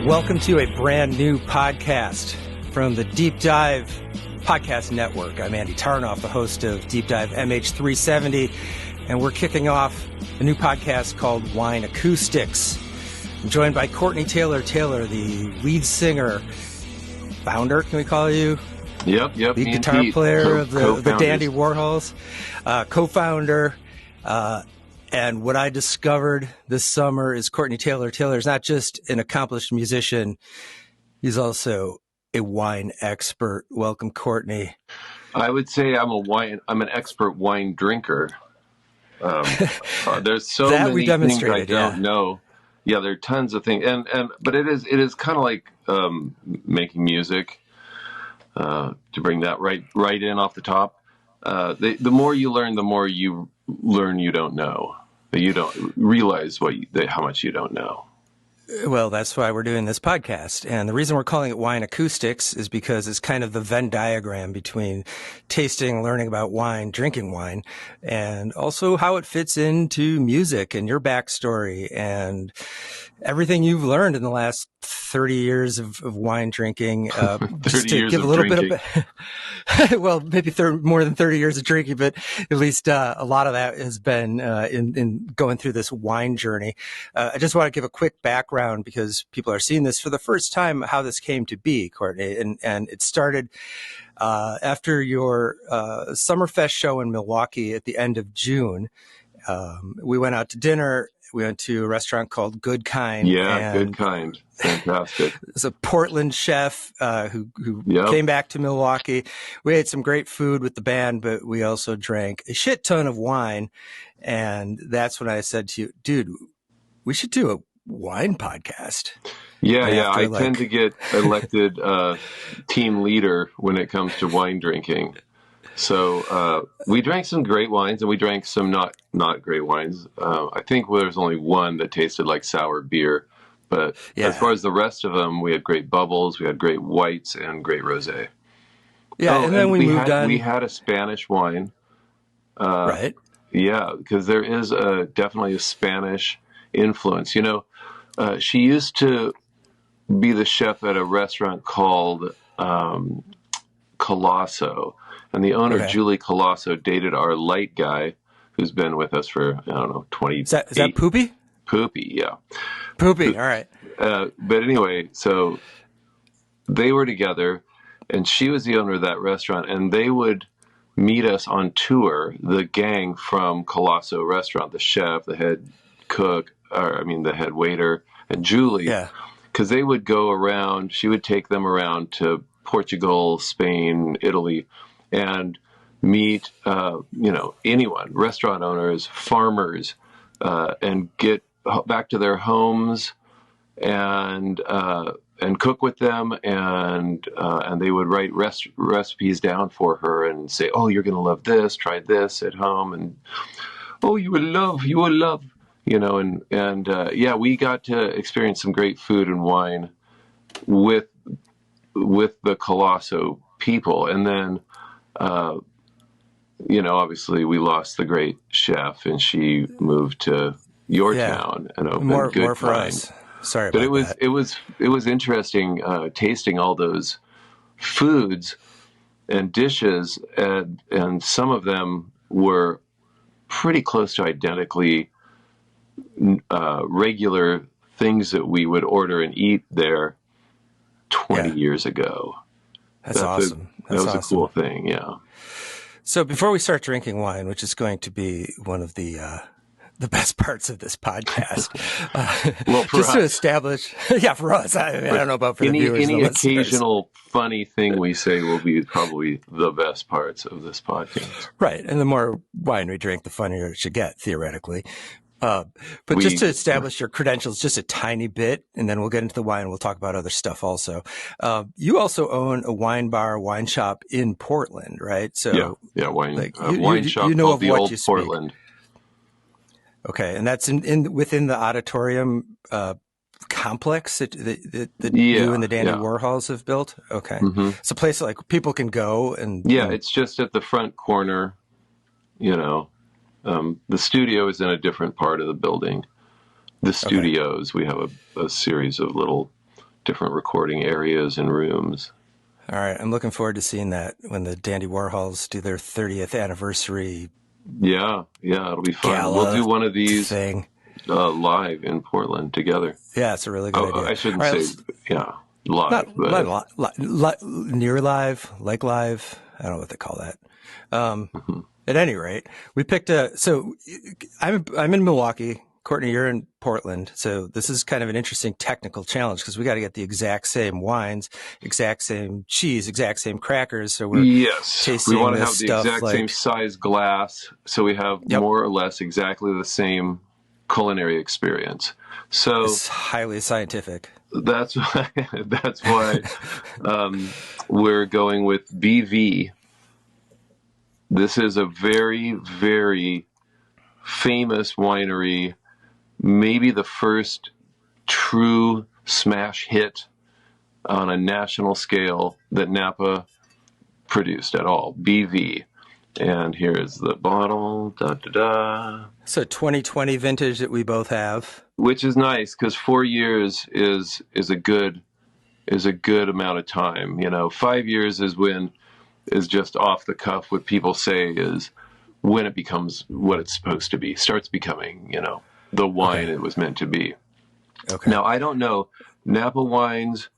Welcome to a brand new podcast from the Deep Dive Podcast Network. I'm Andy Tarnoff, the host of Deep Dive MH370, and we're kicking off a new podcast called Wine Acoustics. I'm joined by Courtney Taylor-Taylor, the lead singer, founder, can we call you? Yep. Lead guitar player of the Dandy Warhols, co-founder. And what I discovered this summer is Courtney Taylor-Taylor is not just an accomplished musician, he's also a wine expert. Welcome, Courtney. I would say I'm an expert wine drinker. There's so many things I don't know. Yeah, there are tons of things, but it is kind of like making music. To bring that right in off the top, the more you learn, the more you learn you don't know. You don't realize how much you don't know. Well, that's why we're doing this podcast. And the reason we're calling it Wine Acoustics is because it's kind of the Venn diagram between tasting, learning about wine, drinking wine, and also how it fits into music and your backstory and everything you've learned in the last 30 years of wine drinking. Just to give a little bit of, well, maybe more than 30 years of drinking, but at least a lot of that has been in going through this wine journey. I just want to give a quick background because people are seeing this for the first time, how this came to be, Courtney. And it started after your Summerfest show in Milwaukee at the end of June. We went out to dinner. We went to a restaurant called Good Kind. Yeah, Good Kind. Fantastic. It's a Portland chef who came back to Milwaukee. We ate some great food with the band, but we also drank a shit ton of wine. And that's when I said to you, dude, we should do a wine podcast. Yeah. I tend to get elected team leader when it comes to wine drinking. So we drank some great wines and we drank some not great wines. I think there's only one that tasted like sour beer. But as far as the rest of them, we had great bubbles, we had great whites, and great rosé. Yeah, and then we moved on. We had a Spanish wine. Right. Yeah, because there is definitely a Spanish influence. You know, she used to be the chef at a restaurant called Colosso. And the owner, Julie Colosso, dated our light guy, who's been with us for, 20. Is that Poopy? Poopy, yeah. Poopy, all right. But anyway, so they were together, and she was the owner of that restaurant, and they would meet us on tour, the gang from Colosso Restaurant, the chef, the head cook, the head waiter, and Julie. Yeah. Because they would go around, she would take them around to Portugal, Spain, Italy, and meet, anyone, restaurant owners, farmers, and get back to their homes and cook with them. And they would write recipes down for her and say, oh, you're going to love this, try this at home. And, oh, you will love, we got to experience some great food and wine with the Colosso people. And then, obviously we lost the great chef and she moved to your town and opened Good more for Kind. us. Sorry but about it was interesting tasting all those foods and dishes, and some of them were pretty close to identically regular things that we would order and eat there 20 years ago. That's awesome. That was a cool thing, yeah. So before we start drinking wine, which is going to be one of the best parts of this podcast, to establish, for us. I don't know about for the viewers. Any occasional funny thing we say will be probably the best parts of this podcast. Right, and the more wine we drink, the funnier it should get, theoretically. But just to establish your credentials just a tiny bit, and then we'll get into the wine and we'll talk about other stuff also. You also own a wine bar, wine shop in Portland, right? So wine shop called the Old Portland. Okay, and that's within the auditorium complex that you and the Dandy Warhols have built? Okay. Mm-hmm. It's a place like people can go and... Yeah, it's just at the front corner, The studio is in a different part of the building. the studios. We have a series of little different recording areas and rooms. All right. I'm looking forward to seeing that when the Dandy Warhols do their 30th anniversary. Yeah, it'll be fun. Gala We'll do one of these thing. Live in Portland together. Yeah, it's a really good idea. I shouldn't say, live. Not near live, like live. I don't know what they call that. At any rate, we picked so I'm in Milwaukee. Courtney, you're in Portland. So this is kind of an interesting technical challenge because we got to get the exact same wines, exact same cheese, exact same crackers. So we're tasting we want to this have the stuff exact same size glass. So we have more or less exactly the same culinary experience. So it's highly scientific. That's why we're going with BV. This is a very, very famous winery, maybe the first true smash hit on a national scale that Napa produced at all. BV. And here's the bottle. So 2020 vintage that we both have, which is nice because 4 years is a good amount of time. 5 years is just off the cuff. What people say is when it becomes what it's supposed to be, starts becoming, the wine it was meant to be. Okay. Now, I don't know Napa wines.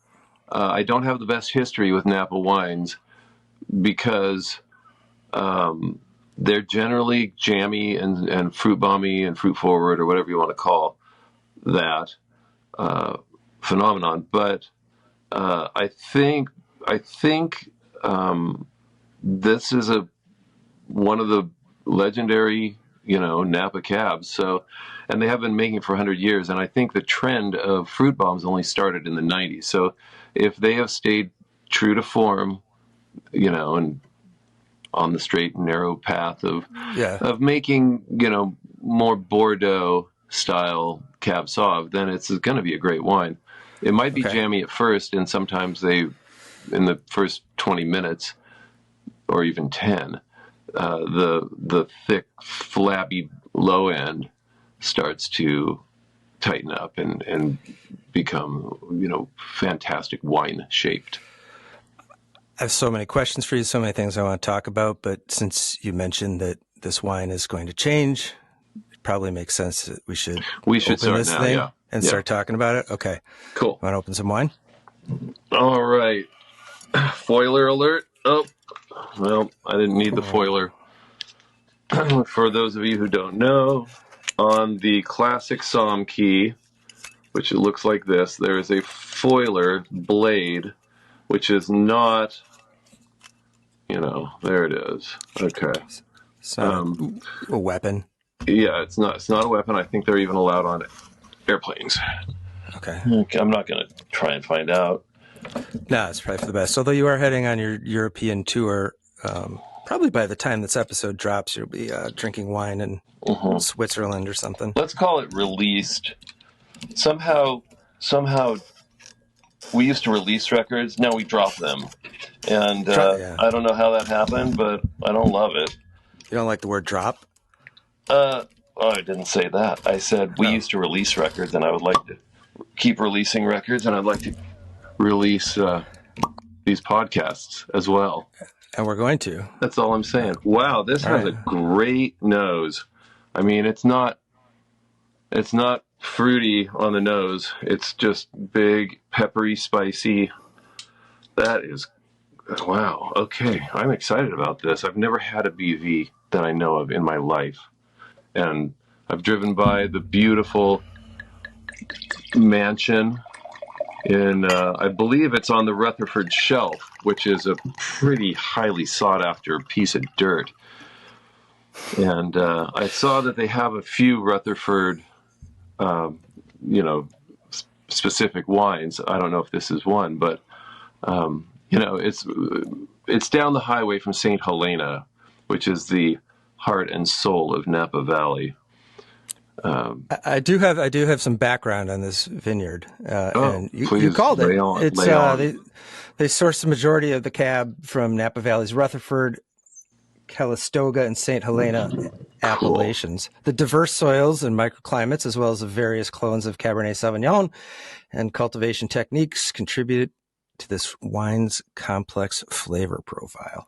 I don't have the best history with Napa wines because they're generally jammy and fruit bomby and fruit forward or whatever you want to call that phenomenon. But I think this is one of the legendary, Napa cabs. So, and they have been making it for 100 years. And I think the trend of fruit bombs only started in the 90s. So if they have stayed true to form, and on the straight and narrow path of making, more Bordeaux style Cab Sauv, then it's going to be a great wine. It might be jammy at first, and sometimes in the first 20 minutes or even 10, the thick, flabby low end starts to tighten up and become, fantastic wine shaped. I have so many questions for you, so many things I want to talk about, but since you mentioned that this wine is going to change, it probably makes sense that we should open this thing and start talking about it. Okay. Cool. Want to open some wine? All right. Foiler alert. Oh, well, I didn't need the foiler. For those of you who don't know, on the classic Somm key, which it looks like this, there is a foiler blade, which is not, there it is. Okay. It's not a weapon. Yeah, it's not a weapon. I think they're even allowed on airplanes. Okay. I'm not going to try and find out. No, it's probably for the best. Although you are heading on your European tour, probably by the time this episode drops, you'll be drinking wine in Switzerland or something. Let's call it released. Somehow, we used to release records. Now we drop them. And I don't know how that happened, but I don't love it. You don't like the word drop? I didn't say that. I said we used to release records, and I would like to keep releasing records, and I'd like to release these podcasts as well. And we're going to. That's all I'm saying. Wow, this has a great nose. I mean, it's not fruity on the nose. It's just big, peppery, spicy. That is, wow. Okay, I'm excited about this. I've never had a BV that I know of in my life. And I've driven by the beautiful mansion in, I believe it's on the Rutherford Shelf, which is a pretty highly sought after piece of dirt. And I saw that they have a few Rutherford, specific wines. I don't know if this is one, but, it's down the highway from St. Helena, which is the heart and soul of Napa Valley. I do have some background on this vineyard, and please, you called it. It's they source the majority of the cab from Napa Valley's Rutherford, Calistoga, and St. Helena Cool. appellations. The diverse soils and microclimates, as well as the various clones of Cabernet Sauvignon and cultivation techniques, contributed to this wine's complex flavor profile.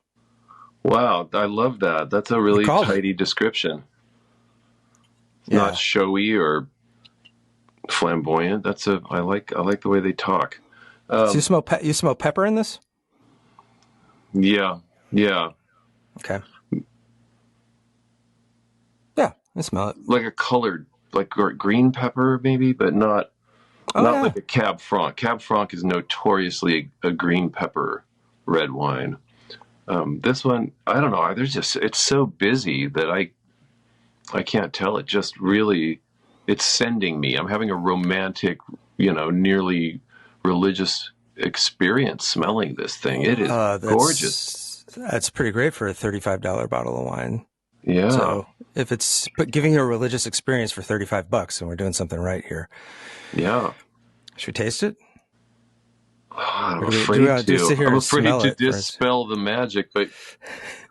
Wow, I love that. That's a You really called it. tidy description. It's Yeah. not showy or flamboyant. I like the way they talk. So you smell pepper in this? Yeah, yeah, Okay. Yeah, I smell it. like a colored, like green pepper maybe, but not Oh, yeah. like a Cab Franc. Cab Franc is notoriously a green pepper red wine. This one, I don't know. It's so busy that I can't tell. It just really, it's sending me. I'm having a romantic, nearly religious experience smelling this thing. It is gorgeous. That's pretty great for a $35 bottle of wine. Yeah. So but giving you a religious experience for $35, and we're doing something right here. Yeah. Should we taste it? I'm Do afraid we want to to. sit here I'm and afraid smell to it first? dispel the magic, but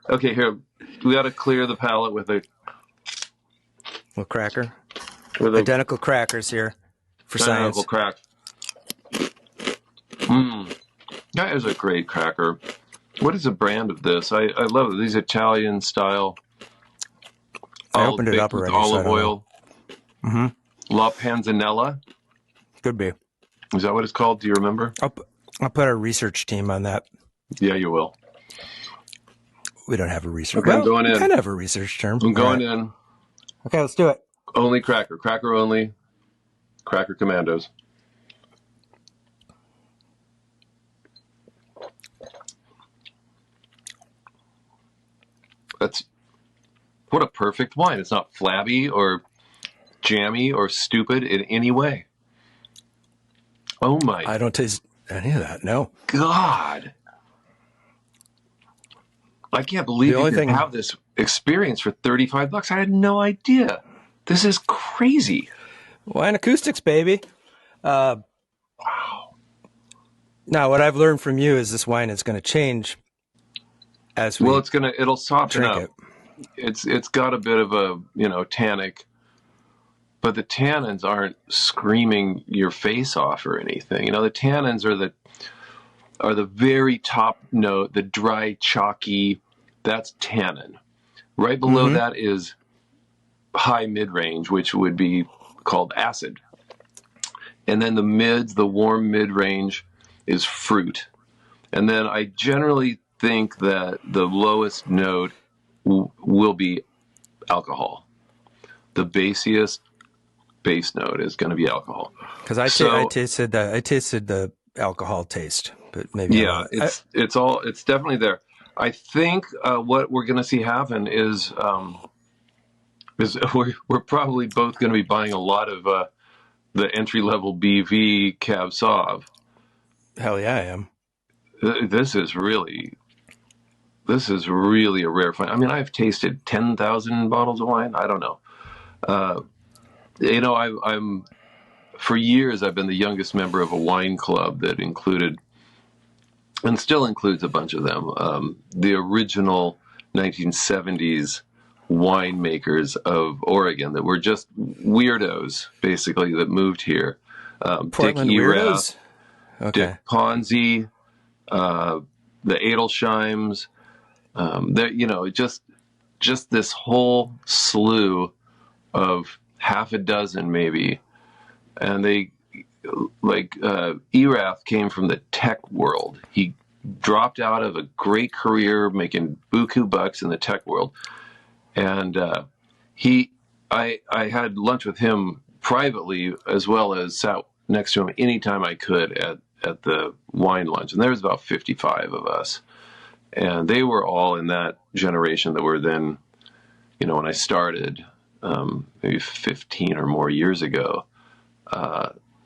okay, here. We got to clear the palate with a Little cracker. Identical crackers here for identical science. crack. That is a great cracker. What is the brand of this? I love it. These Italian style. I opened it up with already. Olive so oil. Mm-hmm. La Panzanella. Could be. Is that what it's called? Do you remember? I'll put our research team on that. Yeah, you will. We don't have a research. Okay, I'm going in. We kind of have a research term. I'm going in. Okay, let's do it. Only cracker. Cracker only. Cracker Commandos. What a perfect wine. It's not flabby or jammy or stupid in any way. Oh my I don't taste any of that. No. God. I can't believe you can have this experience for $35. I had no idea. This is crazy. Wine Acoustics, baby. Wow. Now, what I've learned from you is this wine is going to change as we it'll soften drink up. it. It's got a bit of a, tannic, but the tannins aren't screaming your face off or anything. The tannins are the very top note, the dry, chalky, that's tannin. Right below that is high mid-range, which would be called acid. And then the warm mid-range is fruit. And then I generally think that the lowest note will be alcohol. The basiest base note is going to be alcohol. Because I tasted the alcohol taste, but maybe it's definitely there. I think what we're going to see happen is we're probably both going to be buying a lot of the entry level BV Cab Sauv. Hell yeah, I am. This is really a rare find. I mean, I've tasted 10,000 bottles of wine. I don't know. I'm for years I've been the youngest member of a wine club that included, and still includes a bunch of them, the original 1970s winemakers of Oregon that were just weirdos, basically, that moved here. Portland Dick weirdos? Okay. Dick Ponzi, the Adelsheims, just this whole slew of half a dozen maybe. And they, Erath came from the tech world. He dropped out of a great career making buku bucks in the tech world. And I had lunch with him privately, as well as sat next to him anytime I could at the wine lunch. And there was about 55 of us. And they were all in that generation that were then, when I started, maybe 15 or more years ago,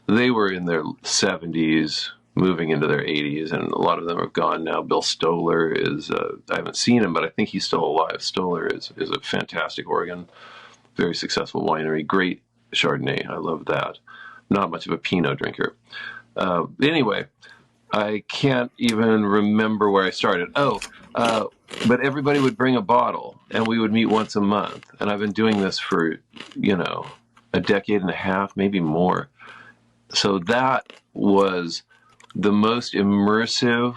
they were in their 70s, moving into their 80s, and a lot of them are gone now. Bill Stoller is, I haven't seen him, but I think he's still alive. Stoller is a fantastic Oregon, very successful winery, great Chardonnay. I love that. Not much of a Pinot drinker. Anyway, I can't even remember where I started. But everybody would bring a bottle, and we would meet once a month. And I've been doing this for, a decade and a half, maybe more. So that was the most immersive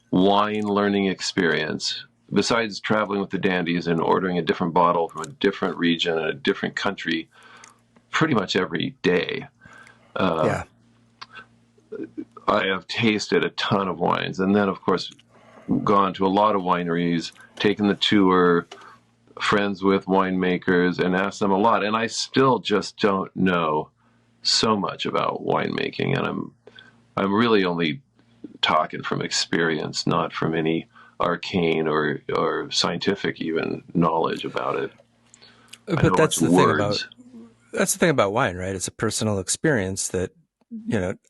wine learning experience, besides traveling with the Dandies and ordering a different bottle from a different region and a different country pretty much every day. Yeah. I have tasted a ton of wines, and then, of course, gone to a lot of wineries, taken the tour, friends with winemakers, and asked them a lot. And I still just don't know so much about winemaking, and I'm really only talking from experience, not from any arcane or scientific even knowledge about it. But that's the thing about wine, right? It's a personal experience that,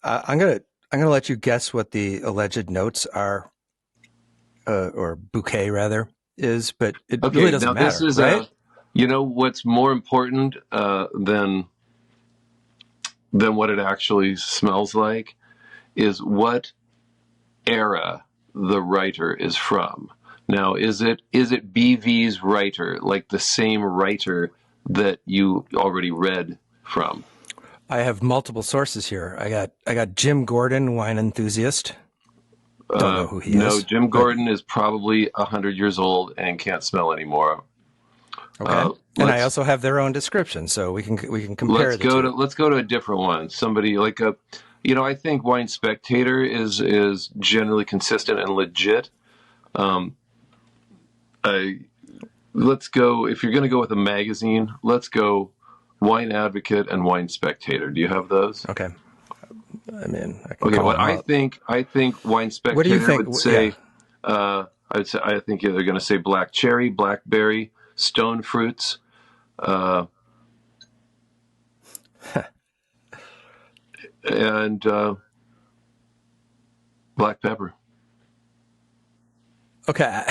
I'm gonna let you guess what the alleged notes are, or bouquet rather is, but it really doesn't matter, this is right? What's more important than what it actually smells like is what era the writer is from. Now, is it BV's writer, like the same writer that you already read from? I have multiple sources here. I got Jim Gordon, wine enthusiast. Don't know who he is. No, Jim Gordon is probably 100 years old and can't smell anymore. Okay. And I also have their own description, so we can compare. Let's go to a different one. Somebody like I think Wine Spectator is generally consistent and legit. Let's go, if you're going to go with a magazine, let's go Wine Advocate and Wine Spectator. Do you have those? Okay. I mean, I think Wine Spectator what do you think? Would say, yeah. I think they're going to say black cherry, blackberry, stone fruits, and black pepper. Okay.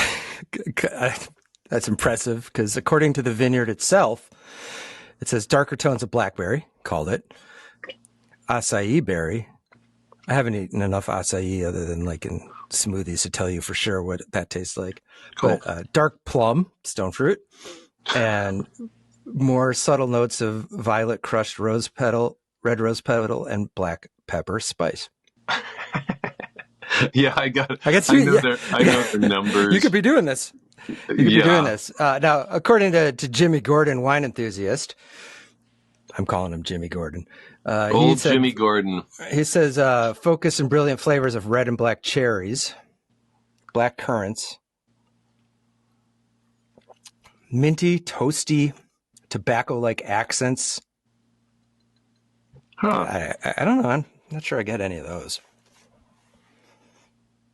That's impressive, because according to the vineyard itself, it says darker tones of blackberry, called it. Acai berry. I haven't eaten enough acai other than like in smoothies to tell you for sure what that tastes like. Cool. But dark plum, stone fruit, and more subtle notes of violet crushed rose petal, red rose petal, and black pepper spice. Yeah, I know the numbers. You could be doing this. Now, according to Jimmy Gordon, wine enthusiast, I'm calling him Jimmy Gordon. Jimmy Gordon. He says, focus and brilliant flavors of red and black cherries, black currants, minty, toasty, tobacco-like accents. Huh. I don't know. I'm not sure I get any of those.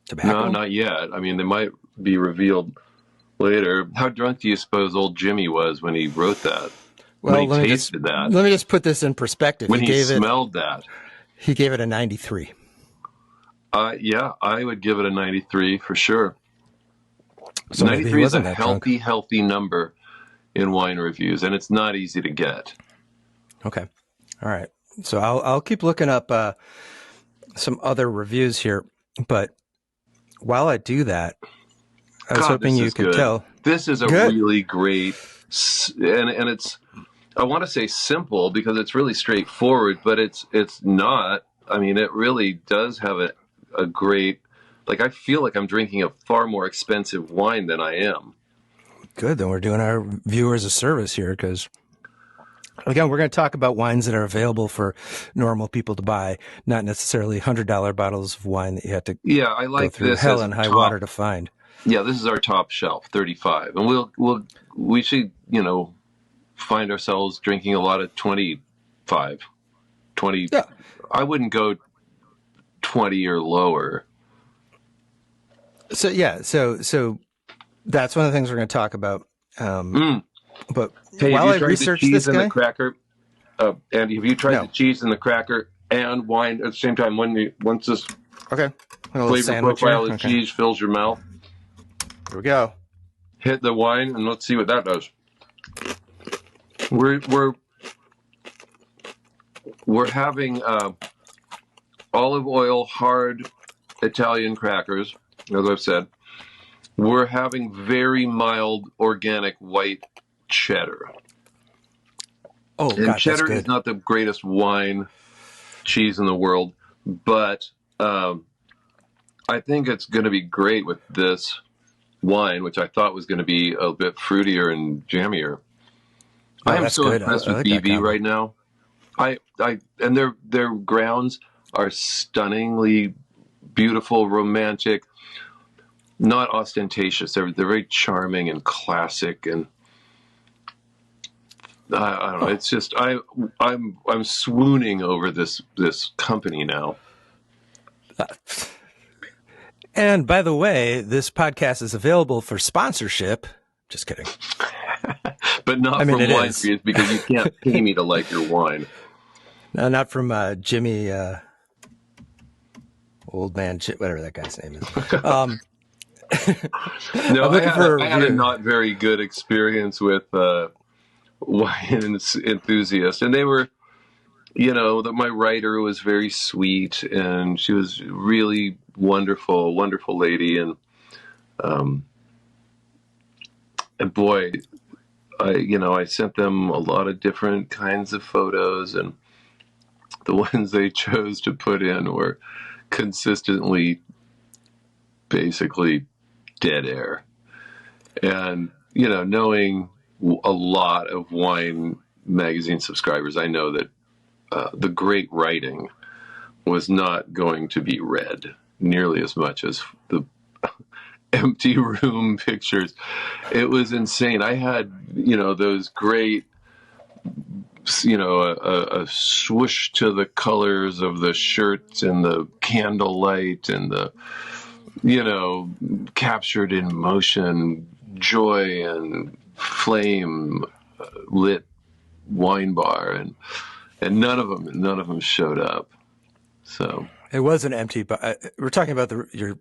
Tobacco? No, not yet. I mean, they might be revealed later. How drunk do you suppose old Jimmy was when he wrote that? Well, when he tasted that? Let me just put this in perspective. When he smelled that. He gave it a 93. Yeah, I would give it a 93 for sure. So 93 is a healthy number in wine reviews, and it's not easy to get. Okay. All right. So I'll keep looking up some other reviews here, but while I do that, I was hoping you could tell. This is a really great, and it's, I want to say simple because it's really straightforward, but it's not. I mean, it really does have a great, like, I feel like I'm drinking a far more expensive wine than I am. Good. Then we're doing our viewers a service here, because again, we're going to talk about wines that are available for normal people to buy, not necessarily $100 bottles of wine that you have to go through hell and high water to find. Yeah, this is our top shelf, 35, and we should find ourselves drinking a lot of 25, 20. Yeah. I wouldn't go 20 or lower. So that's one of the things we're going to talk about. But hey, while I research this guy, the cracker, Andy, have you tried the cheese and the cracker and wine at the same time? Once this flavor profile of cheese fills your mouth, here we go. Hit the wine and let's see what that does. We're having olive oil hard Italian crackers, as I've said. We're having very mild organic white cheddar. Oh, And God, cheddar that's good. is not the greatest wine cheese in the world, but I think it's going to be great with this wine, which I thought was going to be a bit fruitier and jammier. Oh, I am that's so good. impressed I with like that BV combo. right now. And their grounds are stunningly beautiful, romantic, not ostentatious. They're very charming and classic, and I don't know. It's just I'm swooning over this company now. And by the way, this podcast is available for sponsorship. Just kidding. But not from wine reviews, because you can't pay me to like your wine. No, not from Jimmy, old man, whatever that guy's name is. No, I had a not very good experience with wine enthusiasts, and they were, that my writer was very sweet, and she was really wonderful lady, and boy, I sent them a lot of different kinds of photos, and the ones they chose to put in were consistently basically dead air. And, knowing a lot of wine magazine subscribers, I know that the great writing was not going to be read nearly as much as the empty room pictures. It was insane. I had, those great, a swoosh to the colors of the shirts and the candlelight and the, captured in motion, joy and flame lit wine bar, and none of them showed up. So it was an empty. We're talking about your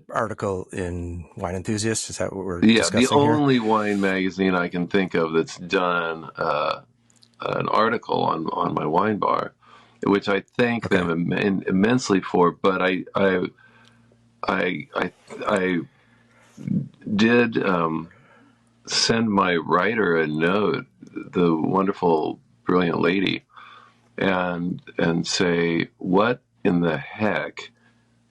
article in Wine Enthusiast. Is that what we're discussing the only wine magazine I can think of that's done an article on my wine bar, which I thank them immensely for. But I did send my writer a note, the wonderful, brilliant lady, and say, what in the heck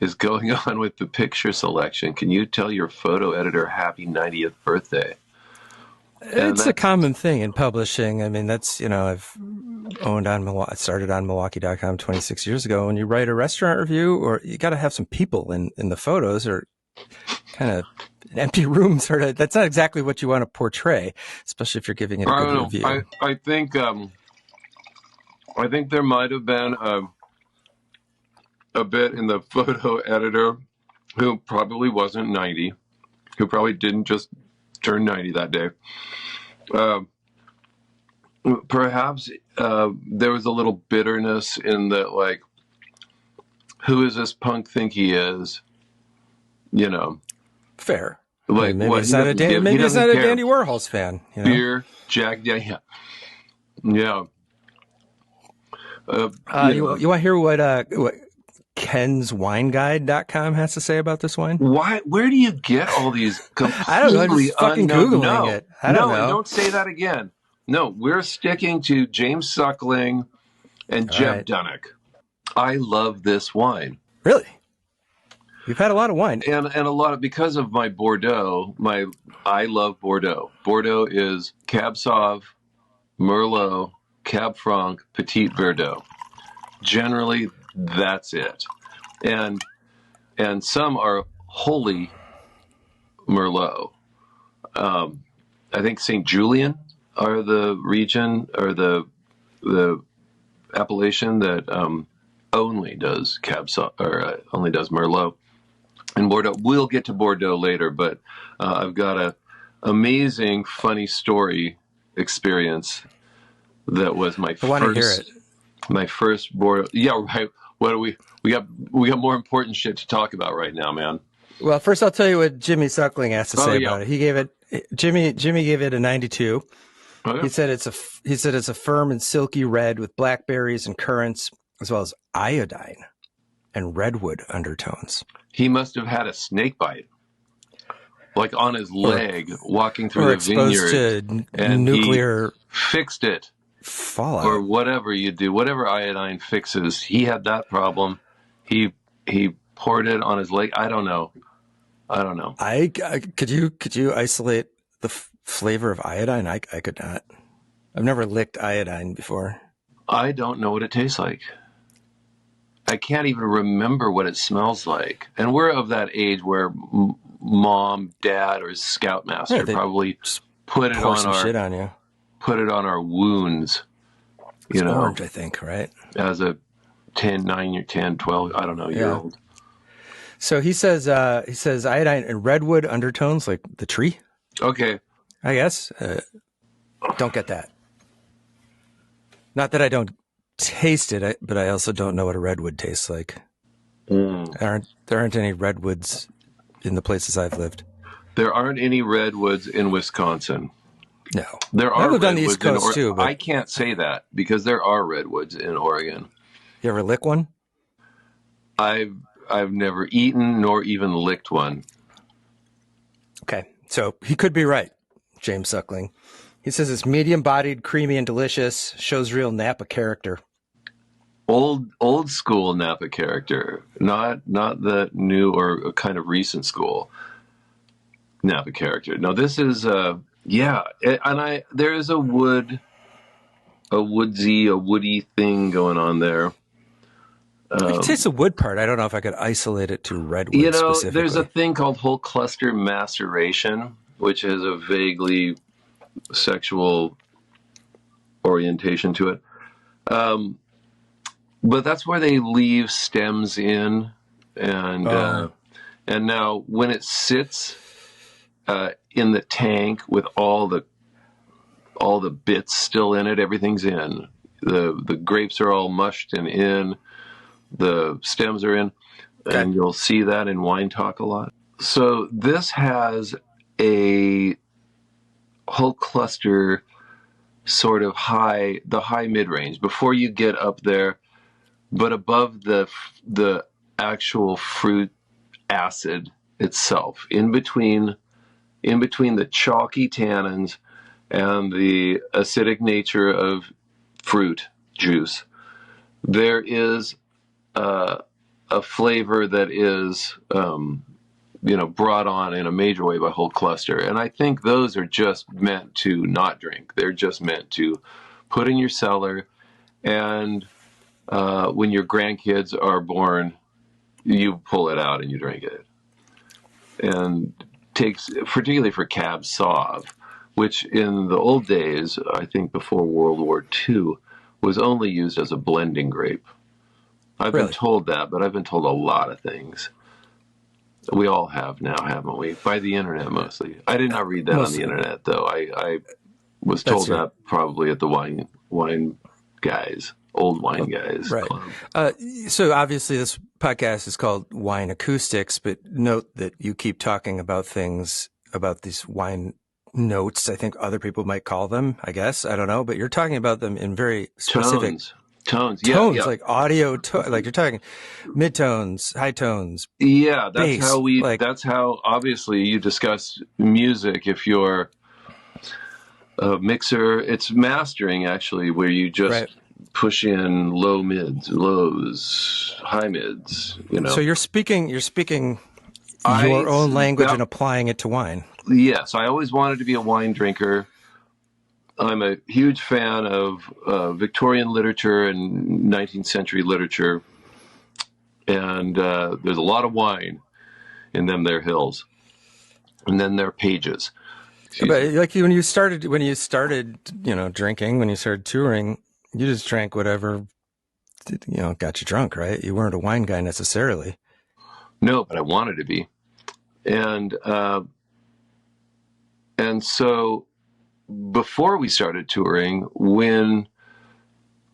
is going on with the picture selection? Can you tell your photo editor happy 90th birthday? It's a common thing in publishing. I mean, that's, I've started on Milwaukee.com 26 years ago. When you write a restaurant review, or you got to have some people in the photos, or kind of an empty room sort of, that's not exactly what you want to portray, especially if you're giving it a good review. I think there might have been a bit in the photo editor who probably wasn't 90, who probably didn't just turn 90 that day. Perhaps there was a little bitterness in that, like, who does this punk think he is? Fair. Like, maybe he's not a Dandy Warhols fan. Beer, Jack, yeah. You want to hear what Ken'sWineGuide.com has to say about this wine? Why? Where do you get all these I don't know. I'm just fucking Googling it. I don't know. Don't say that again. No, we're sticking to James Suckling and Jeb Dunnick. I love this wine. Really? You've had a lot of wine. And a lot of, because of my Bordeaux, I love Bordeaux. Bordeaux is Cab Sauv, Merlot, Cab Franc, Petit Verdot. Generally, that's it. And some are wholly Merlot. I think St. Julian are the region, or the appellation that only does Cab Sauv, or only does Merlot. And Bordeaux, we'll get to Bordeaux later, but I've got a amazing, funny story experience that was my first. I want to hear it. My first Bordeaux. Yeah, right. What do we got more important shit to talk about right now, man. Well, first I'll tell you what Jimmy Suckling has to say about it. He gave it Jimmy gave it a 92. Oh, yeah. He said it's a firm and silky red with blackberries and currants, as well as iodine. and redwood undertones. He must have had a snake bite, like on his leg, walking through Or the exposed vineyard, to and nuclear he fixed it. fallout. Or whatever you do, whatever iodine fixes. He had that problem. He poured it on his leg. I don't know. Could you isolate the flavor of iodine? I could not. I've never licked iodine before. I don't know what it tastes like. I can't even remember what it smells like. And we're of that age where mom, dad, or scoutmaster probably put it on our shit on you. Put it on our wounds. It's orange, I think, right? As a 9 or 10, 12, I don't know, year old. So he says iodine and redwood undertones, like the tree. Okay. I guess. Don't get that. Not that I don't taste it, but I also don't know what a redwood tastes like. There aren't any redwoods in the places I've lived. There aren't any redwoods in Wisconsin. No. There are. I've lived on the East Coast too. But I can't say that because there are redwoods in Oregon. You ever lick one? I've never eaten nor even licked one. Okay, so he could be right, James Suckling. He says it's medium-bodied, creamy, and delicious. Shows real Napa character. Old school Napa character, not the new or kind of recent school Napa character. No, this is there is a woody thing going on there. I can taste the wood part. I don't know if I could isolate it to redwood specifically. There's a thing called whole cluster maceration, which has a vaguely sexual orientation to it. But that's where they leave stems in, and now when it sits in the tank with all the bits still in it, everything's in. The grapes are all mushed and in. The stems are in, and you'll see that in Wine Talk a lot. So this has a whole cluster sort of high mid-range before you get up there, but above the actual fruit acid itself, in between the chalky tannins and the acidic nature of fruit juice, there is a flavor that is, brought on in a major way by whole cluster. And I think those are just meant to not drink. They're just meant to put in your cellar. And when your grandkids are born, you pull it out and you drink it. And takes, particularly for Cab Sauv, which in the old days, I think before World War II, was only used as a blending grape. I've been told that, but I've been told a lot of things. We all have now, haven't we? By the internet, mostly. I did not read that on the internet, though. I was told that probably at the wine guys, old wine guys. Right. Club. So obviously this podcast is called Wine Acoustics, but note that you keep talking about things, about these wine notes. I think other people might call them, I guess. I don't know. But you're talking about them in very specific Tones, like audio, like you're talking mid-tones, high tones. Yeah, that's bass, that's how obviously you discuss music. If you're a mixer, it's mastering actually, where you just push in low mids, lows, high mids. So you're speaking your own language and applying it to wine. Yes, I always wanted to be a wine drinker. I'm a huge fan of Victorian literature and 19th century literature, and there's a lot of wine in them there hills, and then their pages. But like when you started drinking, when you started touring, you just drank whatever got you drunk, right? You weren't a wine guy necessarily. No, but I wanted to be, and so. Before we started touring, when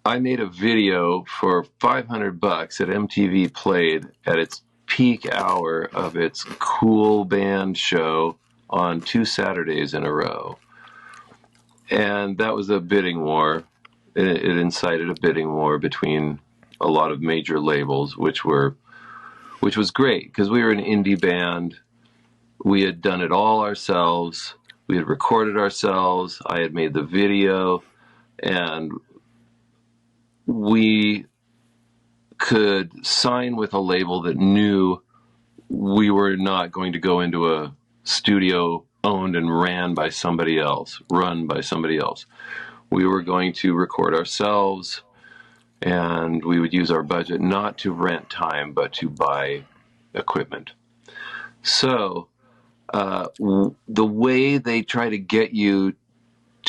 I made a video for $500 that MTV played at its peak hour of its cool band show on 2 Saturdays in a row, and that was a bidding war. It incited a bidding war between a lot of major labels, which were which was great because we were an indie band. We had done it all ourselves. We had recorded ourselves. I had made the video, and we could sign with a label that knew we were not going to go into a studio owned and run by somebody else. We were going to record ourselves, and we would use our budget not to rent time, but to buy equipment. So the way they try to get you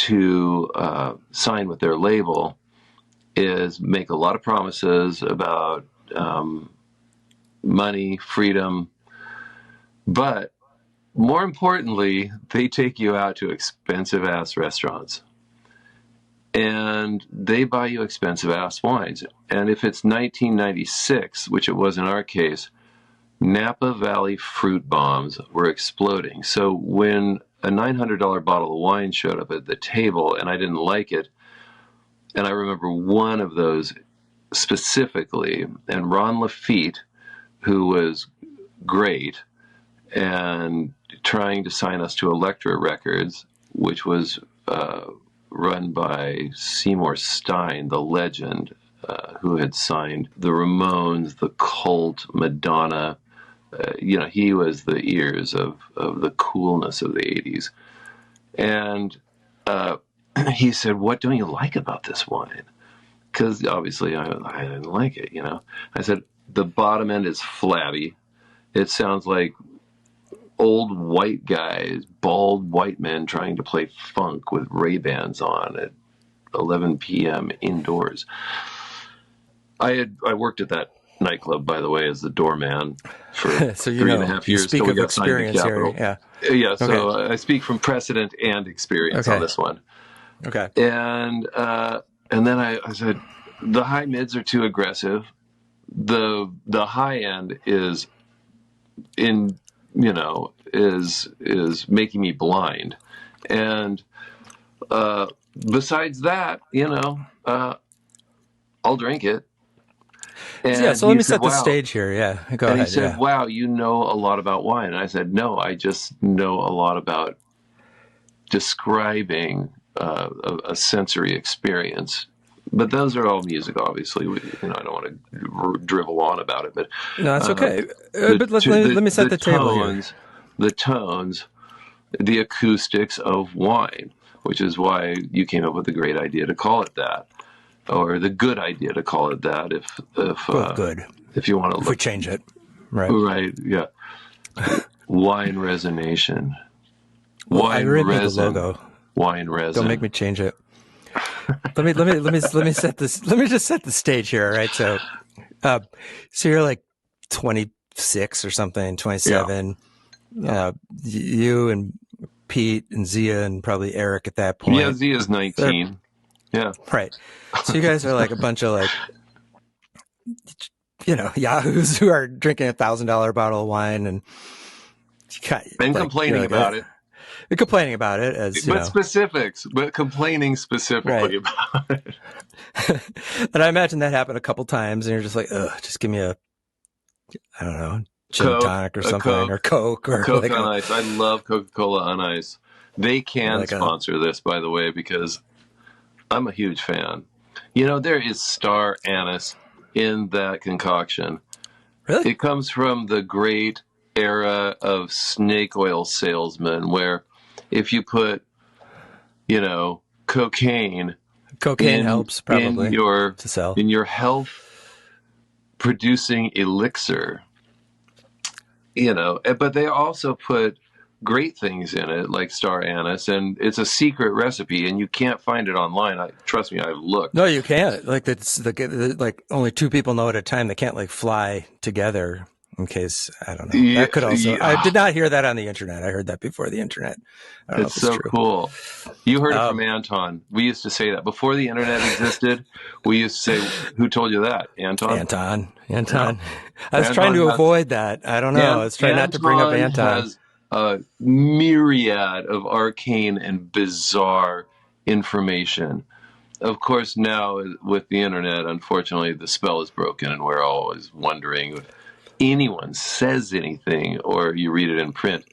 to sign with their label is make a lot of promises about money, freedom, but more importantly, they take you out to expensive-ass restaurants. And they buy you expensive-ass wines. And if it's 1996, which it was in our case, Napa Valley fruit bombs were exploding. So when a $900 bottle of wine showed up at the table and I didn't like it, and I remember one of those specifically, and Ron Lafitte, who was great, and trying to sign us to Elektra Records, which was run by Seymour Stein, the legend, who had signed the Ramones, the Cult, Madonna. He was the ears of the coolness of the 80s. And he said, "What don't you like about this wine?" Because obviously I didn't like it, I said, "The bottom end is flabby. It sounds like old white guys, bald white men trying to play funk with Ray-Bans on at 11 p.m. indoors." I worked at that nightclub, by the way, as the doorman for so 3.5 years. Speak of experience here, yeah. So I speak from precedent and experience on this one. Okay. And then I said, the high mids are too aggressive. The high end is making me blind. And besides that, I'll drink it. And so let me set the stage here. Yeah, go ahead. He said, "Wow, you know a lot about wine." And I said, "No, I just know a lot about describing a sensory experience." But those are all music, obviously. I don't want to drivel on about it, but no, that's okay. But let me set the table here. The tones, the acoustics of wine, which is why you came up with the great idea to call it that, or the good idea to call it that. Good. If you want to if we change it, right? Right. Yeah. Wine resonation. Wine resin. The logo. Wine resin. Don't make me change it. Let me set this. Let me just set the stage here. All right. So you're like 26 or something, 27. Yeah. You and Pete and Zia and probably Eric at that point. Yeah, Zia's 19. Yeah. Right. So you guys are like a bunch of yahoos who are drinking $1,000 bottle of wine and complaining about it. Complaining about it but complaining specifically about it. And I imagine that happened a couple times, and you're just like, ugh, just give me I don't know, gin tonic or something, or Coke, or Coke on ice. I love Coca-Cola on ice. They can sponsor this, by the way, because I'm a huge fan. There is star anise in that concoction. Really? It comes from the great era of snake oil salesmen, where if you put, cocaine helps probably to sell in your health producing elixir, but they also put great things in it like star anise, and it's a secret recipe and you can't find it online. Trust me, I've looked. No, you can't. Like only two people know at a time. They can't fly together. In case, I don't know. That could also. Yeah. I did not hear that on the internet. I heard that before the internet. I don't know if it's so true. Cool. You heard it from Anton. We used to say that before the internet existed. We used to say, "Who told you that, Anton?" Anton. I was trying to avoid that. I don't know. I was trying not to bring up Anton. Has a myriad of arcane and bizarre information. Of course, now with the internet, unfortunately, the spell is broken, and we're always wondering. anyone says anything or you read it in print,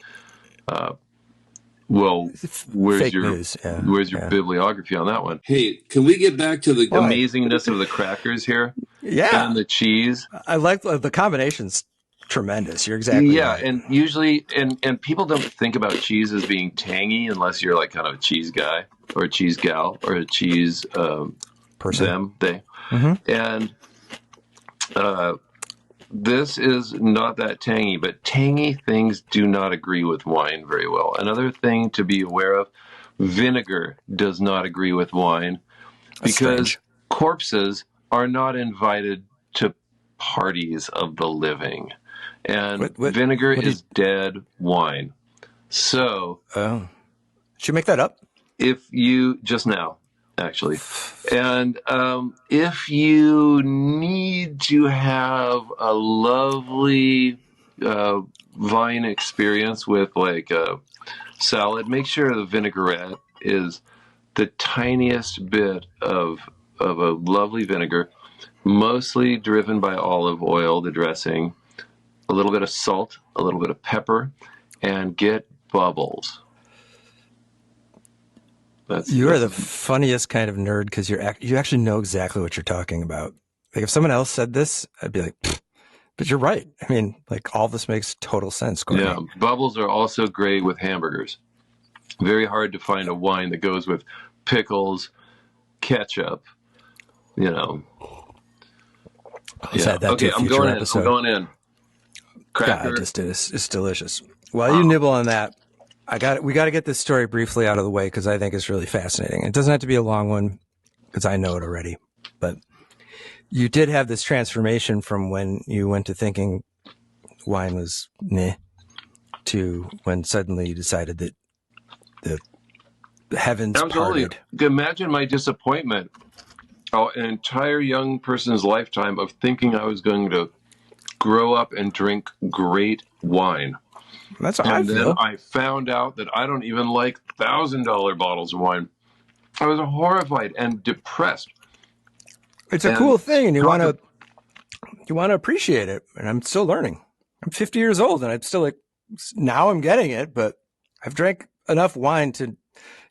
well, where's Fake your news. Yeah. where's your bibliography on that one? Hey, can we get back to the amazingness of the crackers here? Yeah. And the cheese. I like the combination's tremendous. You're exactly Yeah, right. and usually, and people don't think about cheese as being tangy unless you're like kind of a cheese guy or a cheese gal or a cheese Person. they. And this is not that tangy, but tangy things do not agree with wine very well. Another thing to be aware of, vinegar does not agree with wine because corpses are not invited to parties of the living. And vinegar is dead wine. So, should you make that up? If you just now, actually, and if you need to have a lovely vine experience with like a salad, make sure the vinaigrette is the tiniest bit of a lovely vinegar, mostly driven by olive oil, the dressing, a little bit of salt, a little bit of pepper, and get bubbles. You are the funniest kind of nerd because you actually know exactly what you're talking about. Like if someone else said this, I'd be like, but you're right. I mean, like all this makes total sense, Courtney. Yeah, bubbles are also great with hamburgers. Very hard to find a wine that goes with pickles, ketchup, you know. Yeah. Okay, I'm going in. I'm going in. Cracker. God, it's delicious. While you nibble on that, we got to get this story briefly out of the way because I think it's really fascinating. It doesn't have to be a long one because I know it already. But you did have this transformation from when you went to thinking wine was meh to when suddenly you decided that the heavens parted. Imagine my disappointment. An entire young person's lifetime of thinking I was going to grow up and drink great wine. That's how I feel. And then I found out that I don't even like $1,000 bottles of wine. I was horrified and depressed. It's a cool thing, and you want to appreciate it. And I'm still learning. I'm 50 years old, and I'm still like, now I'm getting it, but I've drank enough wine to.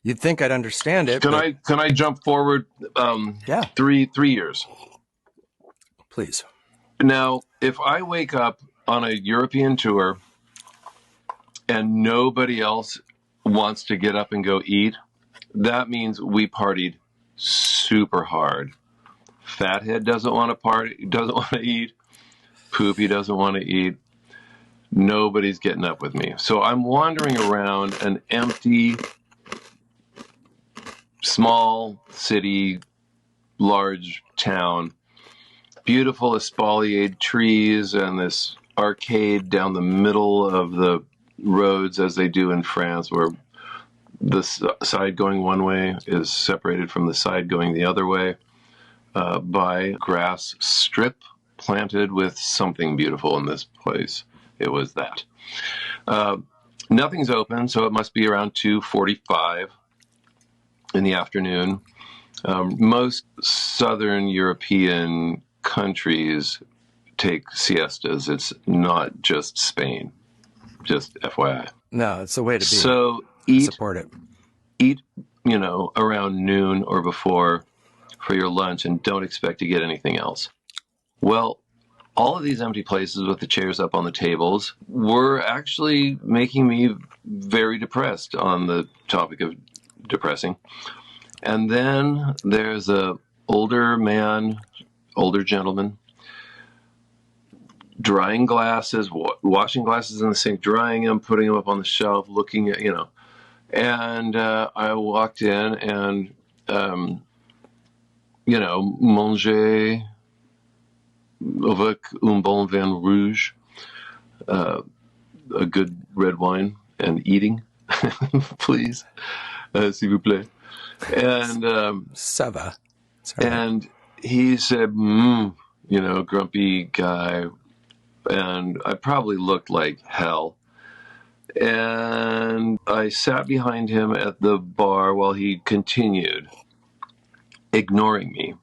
You'd think I'd understand it. Can I jump forward? 3 years, please. Now, if I wake up on a European tour and nobody else wants to get up and go eat, that means we partied super hard. Fathead doesn't want to party, doesn't want to eat. Poopy doesn't want to eat. Nobody's getting up with me. So I'm wandering around an empty, small city, large town, beautiful espaliered trees and this arcade down the middle of the roads as they do in France, where the side going one way is separated from the side going the other way by grass strip planted with something beautiful in this place. It was that. Nothing's open, so it must be around 2:45 in the afternoon. Most Southern European countries take siestas. It's not just Spain. Just FYI. No, it's the way to be. So support it. Eat, around noon or before for your lunch, and don't expect to get anything else. Well, all of these empty places with the chairs up on the tables were actually making me very depressed on the topic of depressing. And then there's a older gentleman, drying glasses, washing glasses in the sink, drying them, putting them up on the shelf, looking at, And I walked in and, manger avec un bon vin rouge, a good red wine, and eating, please, s'il vous plaît. And ça va. And he said, grumpy guy, and I probably looked like hell. And I sat behind him at the bar while he continued, ignoring me.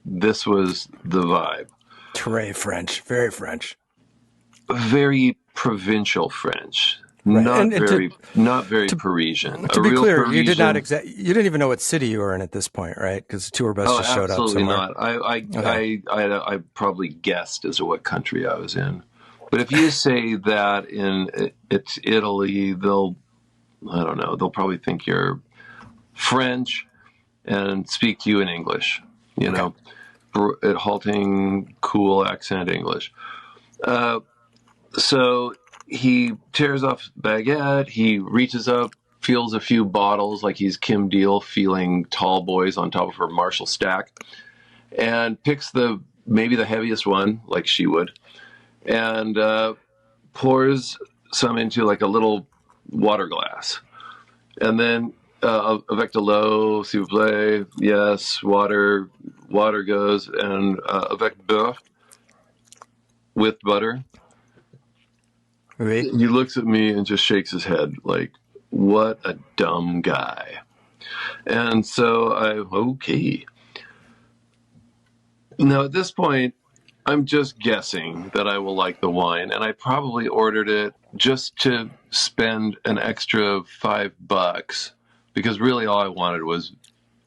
This was the vibe. Très French, very French. very provincial French. Right. Not very Parisian. To be clear, you didn't even know what city you were in at this point, right? Because the tour bus just showed up somewhere. Absolutely not. I probably guessed as to what country I was in. But if you say that it's Italy, they'll probably think you're French and speak to you in English, at halting, cool accent English. So he tears off the baguette, he reaches up, feels a few bottles like he's Kim Deal feeling tall boys on top of her Marshall stack, and picks maybe the heaviest one, like she would, and pours some into like a little water glass. And then avec de l'eau, s'il vous plaît, yes, water goes, and avec beurre, with butter. Oui. He looks at me and just shakes his head like, what a dumb guy. And so okay. Now at this point, I'm just guessing that I will like the wine, and I probably ordered it just to spend an extra $5, because really all I wanted was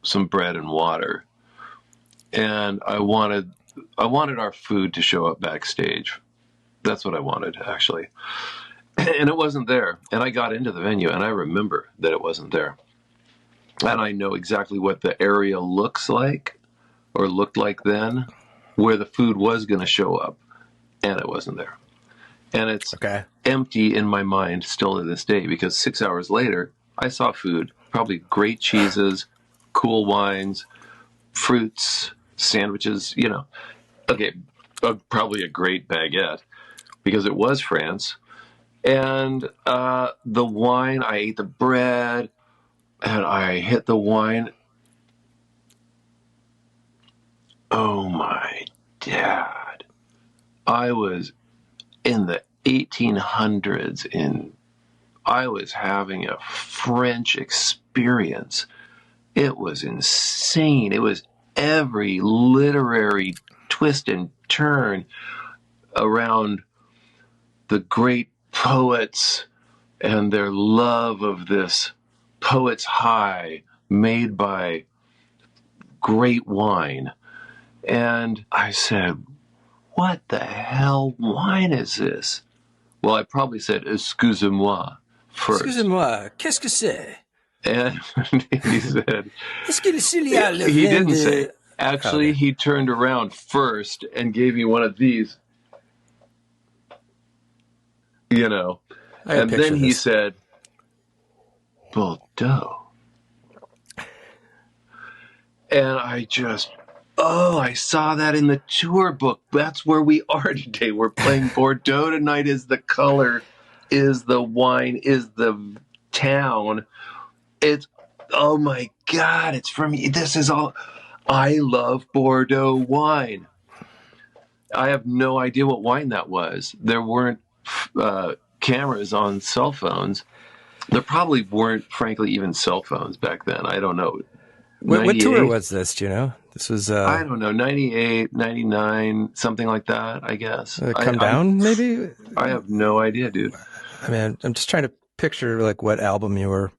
some bread and water. And I wanted our food to show up backstage. That's what I wanted, actually. And it wasn't there. And I got into the venue, and I remember that it wasn't there. And I know exactly what the area looks like, or looked like then, where the food was going to show up, and it wasn't there. And it's empty in my mind still to this day, because 6 hours later, I saw food, probably great cheeses, cool wines, fruits, sandwiches, probably a great baguette, because it was France. And the wine, I ate the bread, and I hit the wine. Oh my dad. I was in the 1800s I was having a French experience. It was insane. It was every literary twist and turn around the great poets and their love of this poet's high made by great wine. And I said, what the hell wine is this? Well, I probably said, excusez-moi first. Excusez-moi, qu'est-ce que c'est? And he said, he didn't say. Actually, he turned around first and gave me one of these, and then he said, Bordeaux. And I saw that in the tour book. That's where we are today. We're playing Bordeaux tonight. Is the color, is the wine, is the town. It's, oh my God, it's from, this is all, I love Bordeaux wine. I have no idea what wine that was. There weren't cameras on cell phones. There probably weren't, frankly, even cell phones back then. I don't know. What tour was this, do you know? This was... I don't know, 98, 99, something like that, I guess. Come Down, maybe? I have no idea, dude. I mean, I'm just trying to picture, what album you were...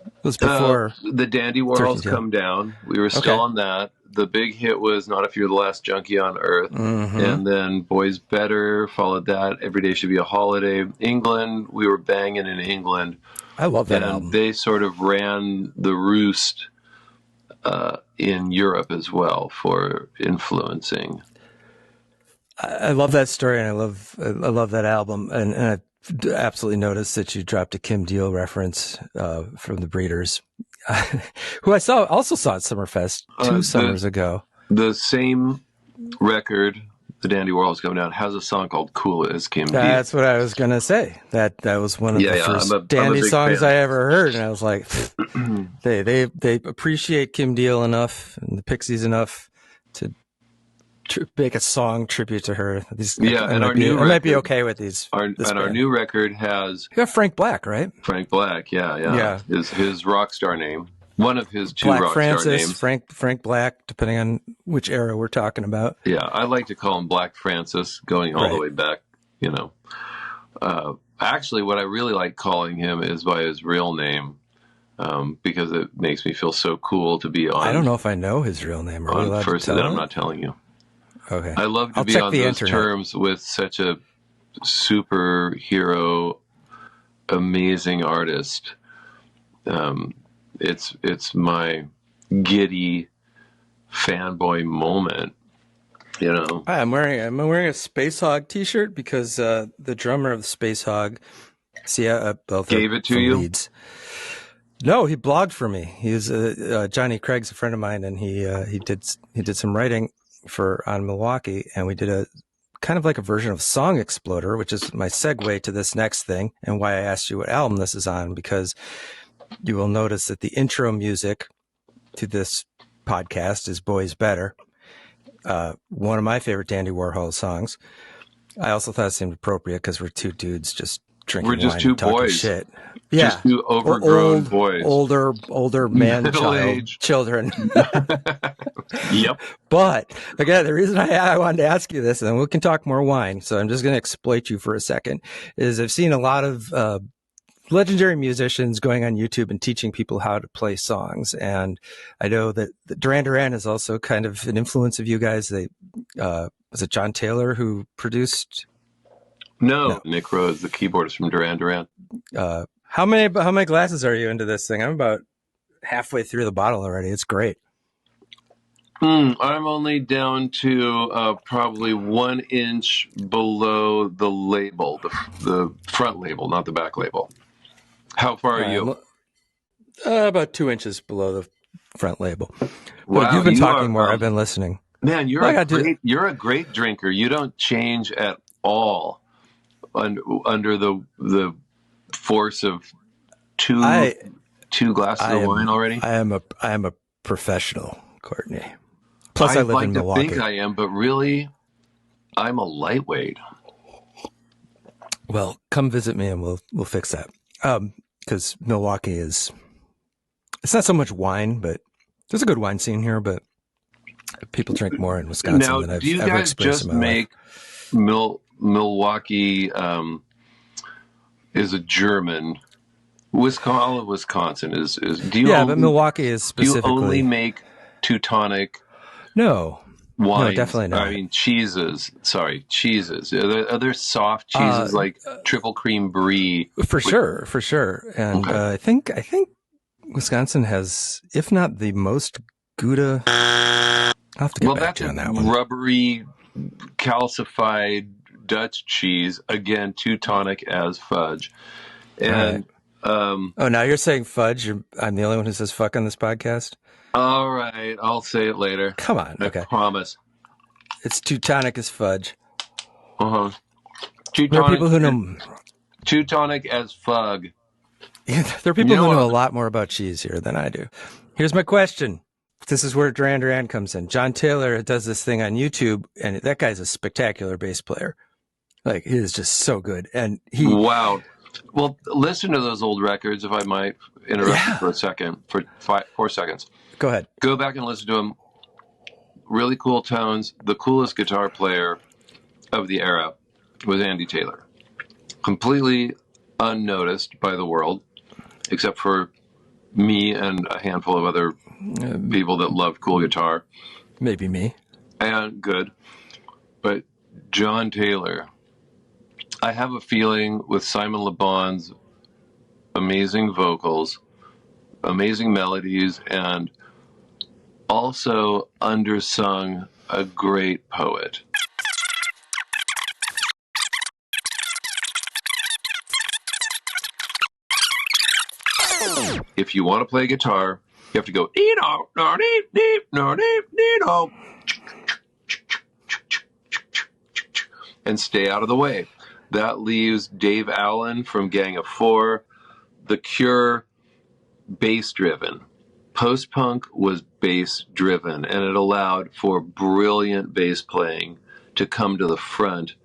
It was before... the Dandy Warhols Come Down. We were still on that. The big hit was Not If You're the Last Junkie on Earth. Mm-hmm. And then Boys Better followed that. Every Day Should Be a Holiday. England, we were banging in England. I love that album. They sort of ran the roost in Europe as well for influencing. I love that story, and I love that album, and I absolutely noticed that you dropped a Kim Deal reference from the Breeders, who I also saw at Summerfest 2 summers ago. The same record, the Dandy Warhols Come Down, has a song called "Cool as Kim Deal." That's what I was gonna say. That was one of the first Dandy songs I ever heard, and I was like, they appreciate Kim Deal enough and the Pixies enough to make a song tribute to her. I might be okay with these. Our new record has... You got Frank Black, right? Frank Black, yeah. His rock star name. One of his two Black rock Francis, star names. Frank Black, depending on which era we're talking about. Yeah, I like to call him Black Francis, going all the way back you know. Actually, what I really like calling him is by his real name, because it makes me feel so cool to be on. I don't know if I know his real name. Are we allowed to tell? I'm not telling you. Okay. I love to I'll be check on the those internet. terms with such a superhero, amazing artist. It's my giddy fanboy moment. You know, I'm wearing a Space Hog T-shirt because the drummer of the Space Hog, gave it to you. Leeds. No, he blogged for me. He's Johnny Craig's a friend of mine, and he did some writing on Milwaukee, and we did a kind of like a version of Song Exploder, which is my segue to this next thing and why I asked you what album this is on, because you will notice that the intro music to this podcast is Boys Better. One of my favorite Dandy Warhol songs. I also thought it seemed appropriate because we're two dudes just drinking wine and talking boys. shit. Yeah. Just two overgrown boys. Older children. Yep. But again, the reason I wanted to ask you this, and we can talk more wine, so I'm just going to exploit you for a second, is I've seen a lot of legendary musicians going on YouTube and teaching people how to play songs. And I know that Duran Duran is also kind of an influence of you guys. Was it John Taylor who produced? No. Nick Rhodes, the keyboardist from Duran Duran. How many glasses are you into this thing? I'm about halfway through the bottle already. It's great. I'm only down to probably 1 inch below the label, the front label, not the back label. How far are you? About 2 inches below the front label. Wow, but you've been talking more. I've been listening. Man, you're a great drinker. You don't change at all under the force of two glasses of wine already. I am a professional, Courtney. Plus, I live in Milwaukee. I think I am, but really, I'm a lightweight. Well, come visit me and we'll fix that. Because Milwaukee it's not so much wine, but there's a good wine scene here, but people drink more in Wisconsin than I've ever experienced in my life. Milwaukee is a German. Wisconsin is. But Milwaukee is specifically. Do you only make Teutonic? No. Wines? No, definitely not. I mean, cheeses. Sorry, cheeses. Are there soft cheeses like triple cream brie? For sure. And okay. I think Wisconsin has, if not the most Gouda. I'll have to get back to you on that one. Rubbery, calcified Dutch cheese, again, Teutonic as fudge. And now you're saying fudge. I'm the only one who says fuck on this podcast. All right, I'll say it later. Come on, I promise. It's Teutonic as fudge. There are people who know Teutonic as fug. Yeah, there are people who know a lot more about cheese here than I do. Here's my question. This is where Duran Duran comes in. John Taylor does this thing on YouTube, and that guy's a spectacular bass player. Like, he is just so good. And wow. Well, listen to those old records, if I might interrupt you for a second, for 4 seconds. Go ahead. Go back and listen to them. Really cool tones. The coolest guitar player of the era was Andy Taylor. Completely unnoticed by the world, except for me and a handful of other people that loved cool guitar. Maybe me. And good. But John Taylor, I have a feeling with Simon Le Bon's amazing vocals, amazing melodies, and also undersung a great poet. If you want to play guitar, you have to go and stay out of the way. That leaves Dave Allen from Gang of Four, The Cure, bass-driven. Post-punk was bass-driven, and it allowed for brilliant bass playing to come to the front.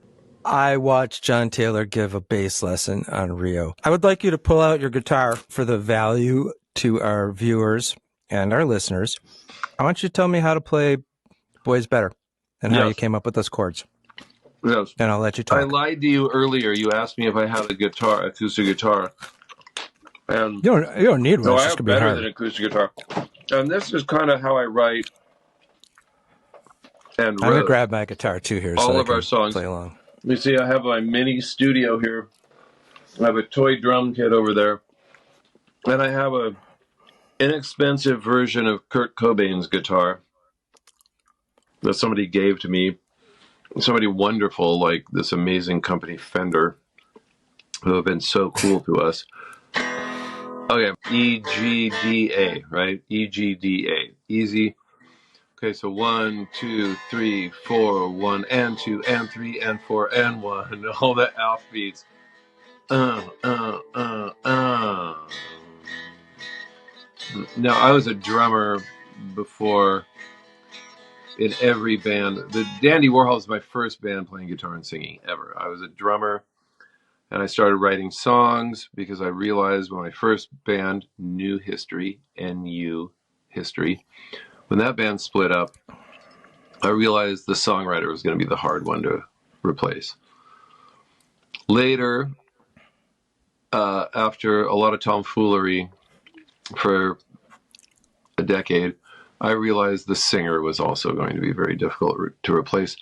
I watched John Taylor give a bass lesson on Rio. I would like you to pull out your guitar for the value to our viewers and our listeners. I want you to tell me how to play Boys Better and how you came up with those chords. Yes. and I'll let you I talk. lied to you earlier. You asked me if I had a guitar, acoustic guitar. And You don't need one. no, It's I just have gonna be better hard. than acoustic guitar. And this is kind of how I write and I'm gonna wrote grab my guitar too here so all I of our can songs. play along. You see, I have my mini studio here. I have a toy drum kit over there. And I have a inexpensive version of Kurt Cobain's guitar that somebody gave to me. Somebody wonderful, like this amazing company Fender, who have been so cool to us. Okay, EGDA, right? EGDA. Easy. Okay, so 1, 2, 3, 4, 1 and 2 and 3 and 4 and 1. All the alph beats. Now, I was a drummer before in every band. The Dandy Warhols was my first band playing guitar and singing ever. I was a drummer, and I started writing songs because I realized when my first band, New History, NU History, when that band split up, I realized the songwriter was going to be the hard one to replace. Later, after a lot of tomfoolery for a decade, I realized the singer was also going to be very difficult to replace.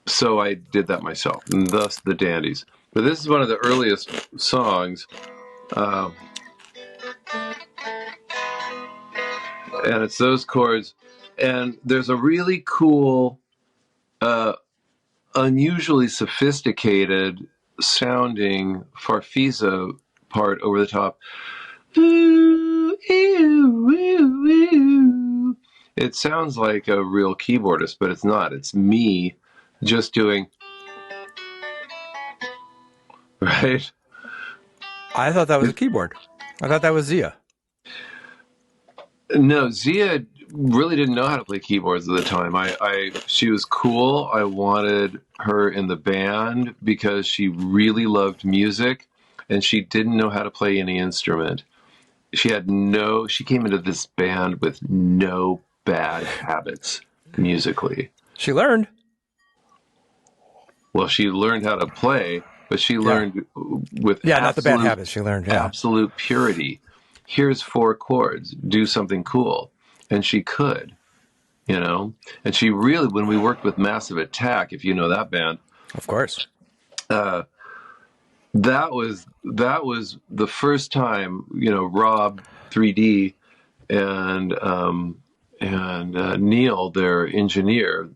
So I did that myself, and thus the Dandies. But this is one of the earliest songs, and it's those chords. And there's a really cool, unusually sophisticated sounding farfisa part over the top. Ooh, ew, ew, ew. It sounds like a real keyboardist, but it's not. It's me just doing, right? I thought that was a keyboard. I thought that was Zia. No, Zia really didn't know how to play keyboards at the time. She was cool. I wanted her in the band because she really loved music, and she didn't know how to play any instrument. She came into this band with no bad habits musically. She learned. Well, she learned how to play, but she learned with not the bad habits she learned. Yeah. absolute purity. Here's 4 chords. Do something cool. And she could, And she really, when we worked with Massive Attack, if you know that band, Of course. that was the first time, Rob 3D and Neil, their engineer,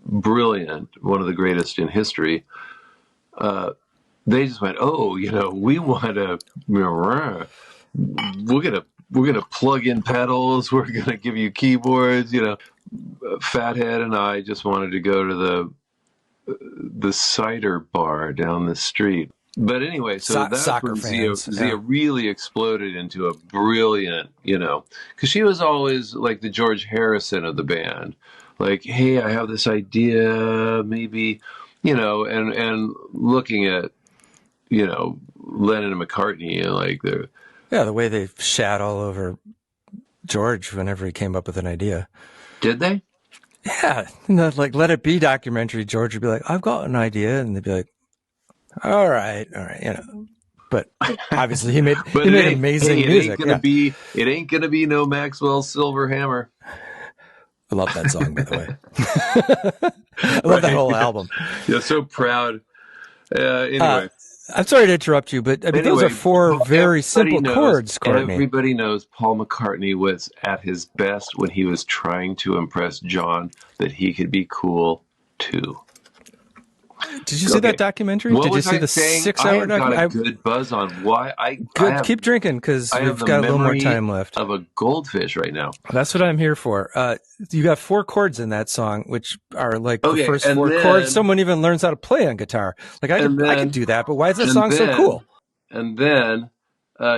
brilliant, one of the greatest in history. They just went, we want to, we're gonna plug in pedals. We're gonna give you keyboards. Fathead and I just wanted to go to the cider bar down the street. But anyway, so that's when Zia really exploded into a brilliant, because she was always like the George Harrison of the band. Like, hey, I have this idea, maybe, and looking at, Lennon and McCartney, and like the way they shat all over George whenever he came up with an idea. Did they? Yeah, like Let It Be documentary. George would be like, "I've got an idea," and they'd be like, "All right." But obviously, he made amazing music. It ain't gonna be no Maxwell Silver Hammer. I love that song, by the way. I love that whole album. Yeah, so proud. Anyway. I'm sorry to interrupt you, but those are 4 very simple chords, Courtney. Everybody knows Paul McCartney was at his best when he was trying to impress John that he could be cool too. Did you see that documentary? Did you see the 6-hour documentary? I got a good buzz on why. Keep drinking because we've got a little more time left. Of a goldfish right now. That's what I'm here for. You got 4 chords in that song, which are like the first 4 chords someone even learns how to play on guitar. Like I could do that, but why is that song so cool? And then,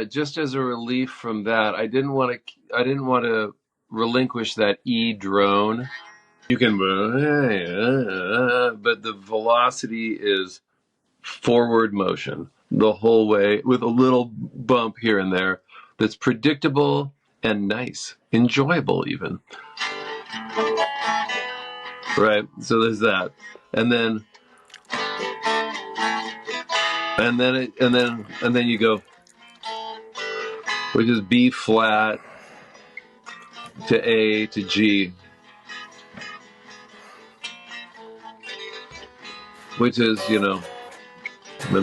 just as a relief from that, I didn't want to relinquish that E drone. You can, but the velocity is forward motion the whole way with a little bump here and there that's predictable and nice, enjoyable even. Right, so there's that. and then you go, which is B flat to A to G, which is, and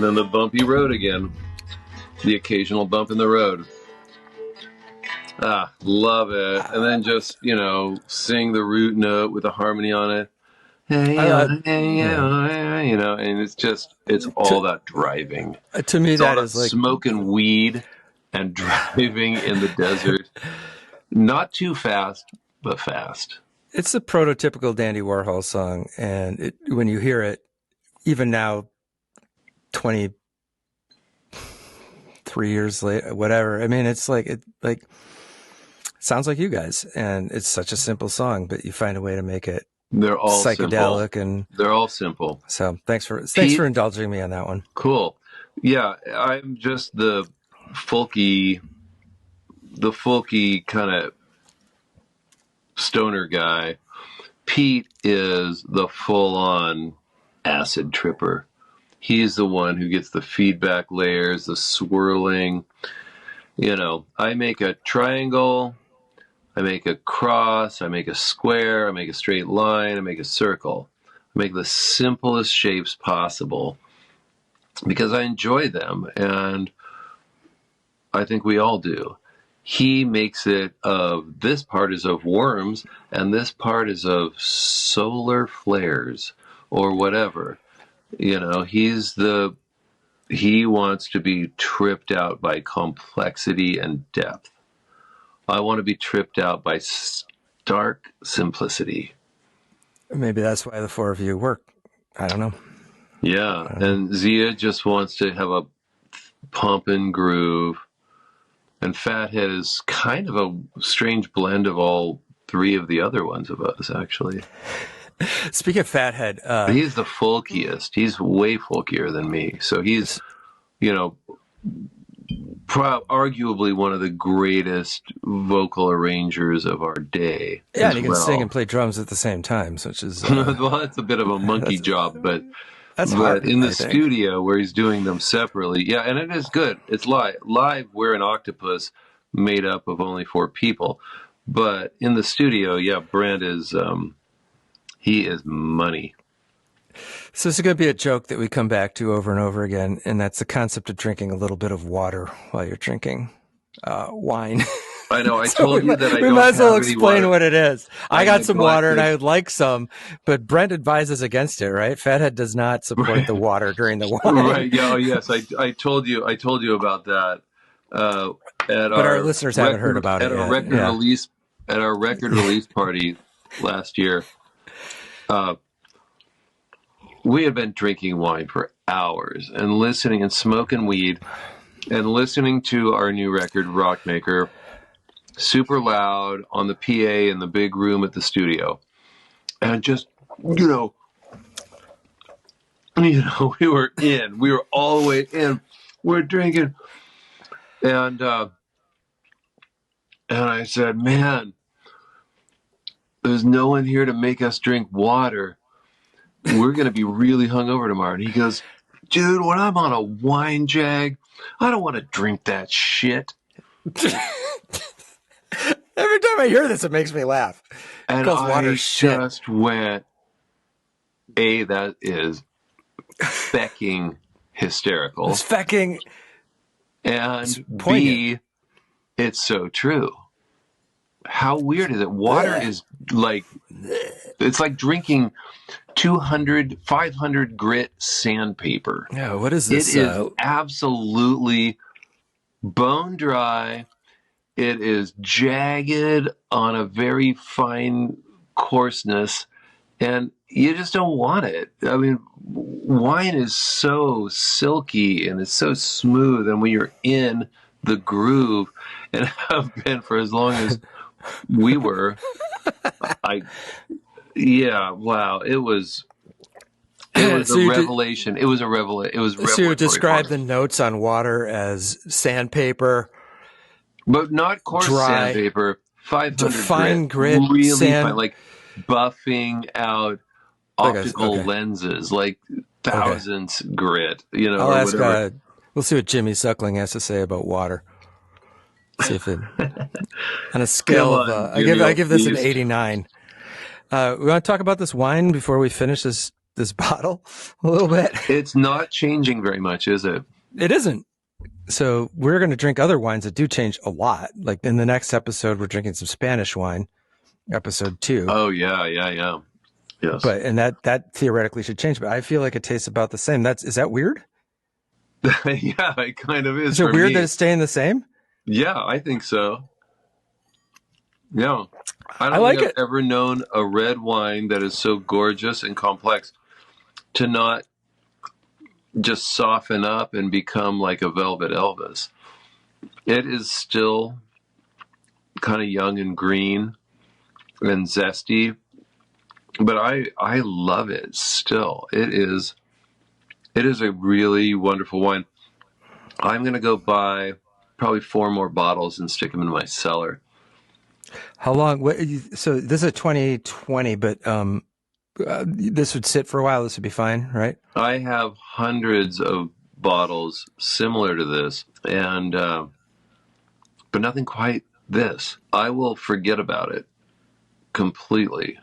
then the bumpy road again, the occasional bump in the road. Love it. And then just, sing the root note with a harmony on it. And it's all that driving. To me, that is like smoking weed and driving in the desert. Not too fast, but fast. It's the prototypical Dandy Warhol song. And when you hear it, even now, 23 years later, whatever. I mean, it's like, it sounds like you guys. And it's such a simple song, but you find a way to make it They're all psychedelic simple. And they're all simple. So thanks for indulging me on that one. Cool. Yeah, I'm just the folky kind of stoner guy. Pete is the full-on acid tripper. He's the one who gets the feedback layers, the swirling. I make a triangle, I make a cross, I make a square, I make a straight line, I make a circle. I make the simplest shapes possible because I enjoy them, and I think we all do. He makes it of, this part is of worms, and this part is of solar flares, or whatever. He wants to be tripped out by complexity and depth. I want to be tripped out by stark simplicity. Maybe that's why the four of you work. I don't know. Yeah, and Zia just wants to have a pump and groove. And Fathead is kind of a strange blend of all three of the other ones of us, actually. Speaking of Fathead, he's the folkiest. He's way folkier than me. So he's, arguably one of the greatest vocal arrangers of our day. Yeah, and he can sing and play drums at the same time, which is well, that's a bit of a monkey job, but hard, in the studio where he's doing them separately, yeah, and it is good. It's live. Live, we're an octopus made up of only 4 people, but in the studio, yeah, Brent is he is money. So this is going to be a joke that we come back to over and over again, and that's the concept of drinking a little bit of water while you're drinking wine. I know. I told you that I don't have any water. We might as well explain what it is. I got some water, and I would like some, but Brent advises against it, right? Fathead does not support the water during the wine. Right. Yeah. Oh, yes. I told you about that. But our listeners haven't heard about it yet. At our record release party last year, we had been drinking wine for hours and listening and smoking weed and listening to our new record, Rockmaker, super loud on the PA in the big room at the studio. And just, we were all the way in. We're drinking. And I said, man, there's no one here to make us drink water. We're going to be really hungover tomorrow. And he goes, dude, when I'm on a wine jag, I don't want to drink that shit. Every time I hear this, it makes me laugh. And I just went, A, that is fecking hysterical. It's fecking. And B, it's so true. How weird is it? Water is like, it's like drinking 500 grit sandpaper. Yeah, what is this? It is absolutely bone dry. It is jagged on a very fine coarseness, and you just don't want it. I mean, wine is so silky and it's so smooth, and when you're in the groove, and have been for as long as we were, wow, it was a revelation. It was a revelation. It was revelatory. So you describe the notes on water as sandpaper, but not coarse sandpaper. 500 fine grit, really sand, fine, like buffing out optical okay. lenses, like thousands grit, you know, I'll or ask, whatever. we'll see what Jimmy Suckling has to say about water. See if it, on a Come scale of, on, I Jimmy give Old this an Beast. 89. We want to talk about this wine before we finish this bottle a little bit. It's not changing very much, is it? It isn't. So we're going to drink other wines that do change a lot. Like in the next episode, we're drinking some Spanish wine, episode 2. Oh yeah. Yes. And that theoretically should change, but I feel like it tastes about the same. Is that weird? Yeah, it kind of is Is it for weird me. that it's staying the same? Yeah, I think so. Yeah. I I don't like think it. I've ever known a red wine that is so gorgeous and complex to not just soften up and become like a Velvet Elvis. It is still kind of young and green and zesty, but I love it still. It is a really wonderful wine. I'm going to go buy probably 4 more bottles and stick them in my cellar. How long? So this is a 2020, but this would sit for a while. This would be fine, right? I have hundreds of bottles similar to this, and but nothing quite this. I will forget about it completely,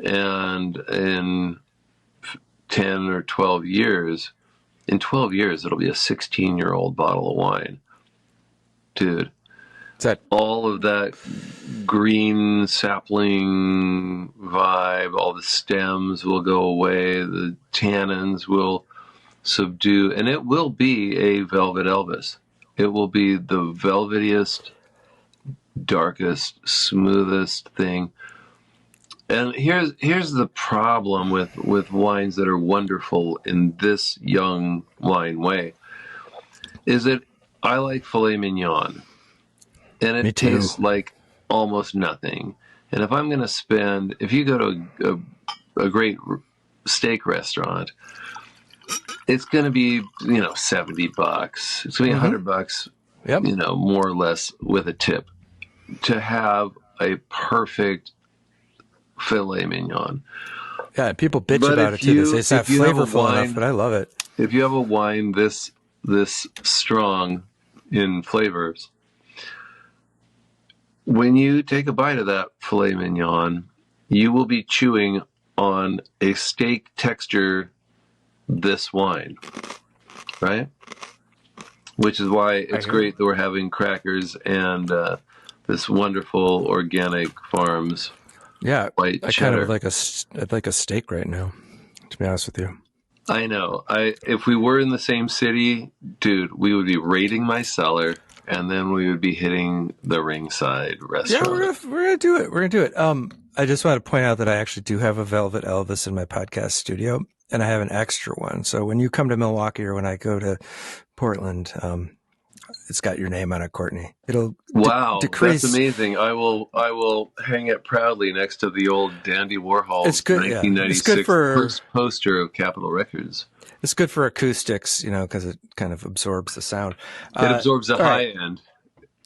and in 10 or 12 years, it'll be a 16-year-old bottle of wine, dude. Is that All of that green sapling vibe, all the stems will go away, the tannins will subdue, and it will be a Velvet Elvis. It will be the velvetiest, darkest, smoothest thing. And here's the problem with wines that are wonderful in this young wine way, is that I like filet mignon. And it tastes like almost nothing. And if I'm going to spend, if you go to a great steak restaurant, it's going to be, $70. It's going to be $100, Yep. More or less with a tip to have a perfect filet mignon. Yeah, people bitch about it too. They say it's not flavorful enough, but I love it. If you have a wine this strong in flavors, when you take a bite of that filet mignon, you will be chewing on a steak texture this wine, right? Which is why it's great that we're having crackers and this wonderful organic farms. Yeah, white I cheddar. kind of like a steak right now, to be honest with you. I know. If we were in the same city, dude, we would be raiding my cellar. And then we would be hitting the ringside restaurant. Yeah, we're gonna do it. We're gonna do it. I just want to point out that I actually do have a Velvet Elvis in my podcast studio, and I have an extra one. So when you come to Milwaukee or when I go to Portland, it's got your name on it, Courtney. It'll decrease. That's amazing. I will hang it proudly next to the old Dandy Warhols 1996 first poster of Capitol Records. It's good for acoustics, because it kind of absorbs the sound. It absorbs the high end.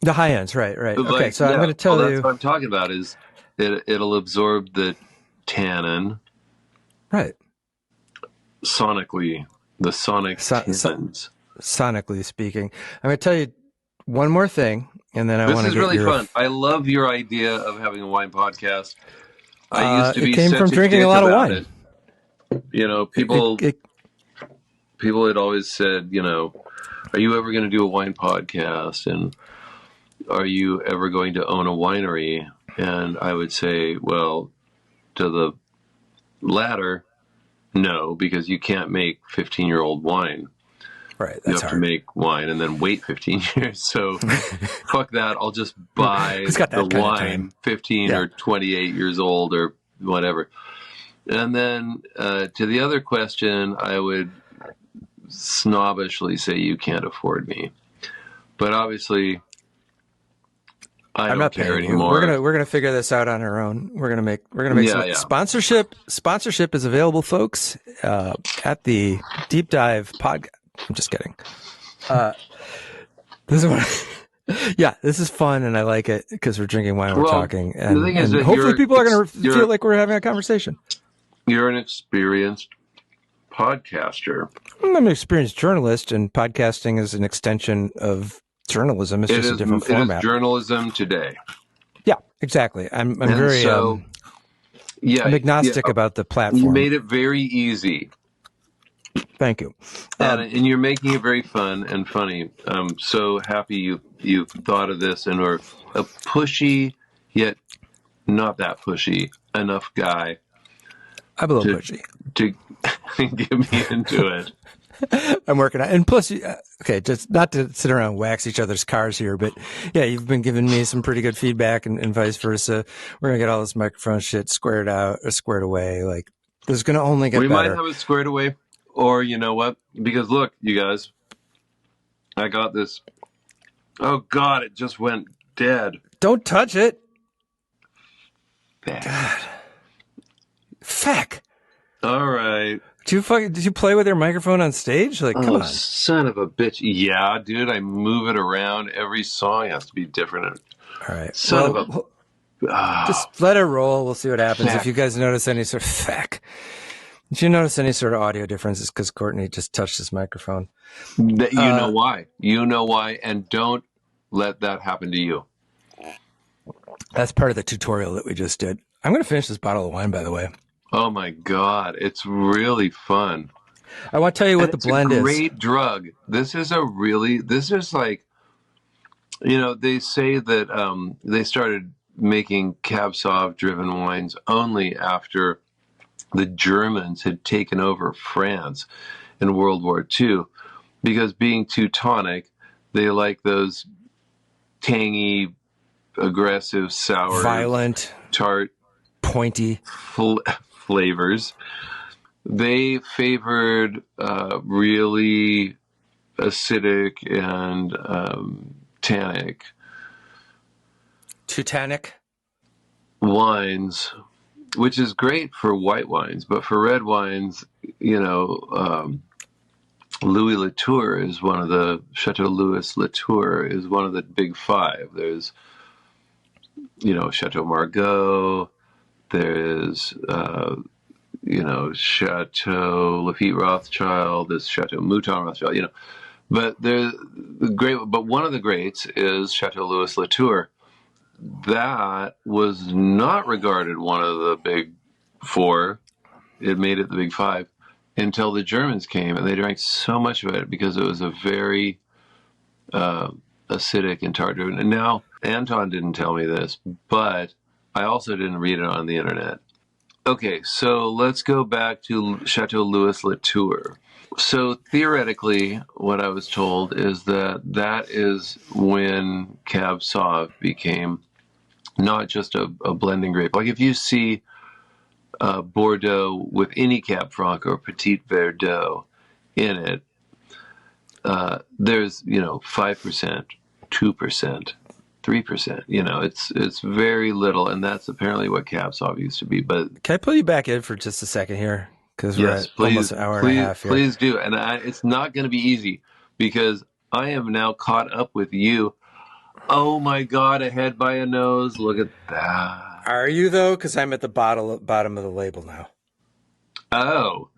The high ends, right. Okay, so I'm going to tell you. That's what I'm talking about is it'll absorb the tannin. Right. Sonically, the sonic tannins. Sonically speaking. I'm going to tell you one more thing, and then I want to This is really fun. I love your idea of having a wine podcast. I used to be it came from drinking a lot of wine. People had always said, are you ever going to do a wine podcast? And are you ever going to own a winery? And I would say, well, to the latter, no, because you can't make 15-year-old wine. Right. You have to make wine and then wait 15 years. So fuck that. I'll just buy the wine 15 or 28 years old or whatever. And then to the other question, I would snobbishly say you can't afford me, but obviously I'm not care anymore. We're gonna figure this out on our own. We're gonna make some sponsorship. Sponsorship is available, folks, at the Deep Dive podcast. I'm just kidding. This is fun, and I like it because we're drinking wine, we're talking, and hopefully people are gonna feel like we're having a conversation. You're an experienced podcaster. I'm an experienced journalist, and podcasting is an extension of journalism. It's just a different format. It is journalism today. Yeah, exactly. I'm very I'm agnostic about the platform. You made it very easy. Thank you. And you're making it very fun and funny. I'm so happy you thought of this and are a pushy, yet not that pushy enough guy. I'm a little pushy. To get me into it. I'm working on it. And plus, okay, just not to sit around and wax each other's cars here, but yeah, you've been giving me some pretty good feedback and vice versa. We're going to get all this microphone shit squared away. Like, there's going to only get better. We might have it squared away, or you know what? Because look, you guys, I got this. Oh God, it just went dead. Don't touch it. Feck. God. Feck. All right. Did you play with your microphone on stage? Like, come on. Son of a bitch. Yeah, dude, I move it around. Every song has to be different. All right. Just let it roll. We'll see what happens. Feck. If you guys notice any sort of feck. If you notice any sort of audio difference, it's because Courtney just touched his microphone. You know why. You know why, and don't let that happen to you. That's part of the tutorial that we just did. I'm going to finish this bottle of wine, by the way. Oh, my God. It's really fun. I want to tell you what the blend is. It's a great drug. This is like, they say that they started making Cab Sauv-driven wines only after the Germans had taken over France in World War II, because being Teutonic, they like those tangy, aggressive, sour, violent, tart, pointy flavors. They favored really acidic and tannic Teutonic wines, which is great for white wines, but for red wines, Louis Latour is one of the Chateau Louis Latour is one of the big five. There's, Chateau Margaux. There's, Chateau Lafite Rothschild. There's Chateau Mouton Rothschild. But but one of the greats is Chateau Louis Latour. That was not regarded one of the big four. It made it the big five until the Germans came, and they drank so much of it because it was a very acidic and tart-driven. And now, Anton didn't tell me this, but I also didn't read it on the internet. Okay, so let's go back to Chateau Louis Latour. So theoretically, what I was told is that is when Cab Sauv became not just a blending grape. Like if you see Bordeaux with any Cab Franc or Petit Verdot in it, there's 5%, 2%, 3%. It's very little, and that's apparently what Cab Sauv used to be. But can I pull you back in for just a second here? Because we're at almost an hour and a half here. Please do, and it's not going to be easy because I am now caught up with you. Oh my God, a head by a nose. Look at that. Are you though? Because I'm at the bottom of the label now. Oh,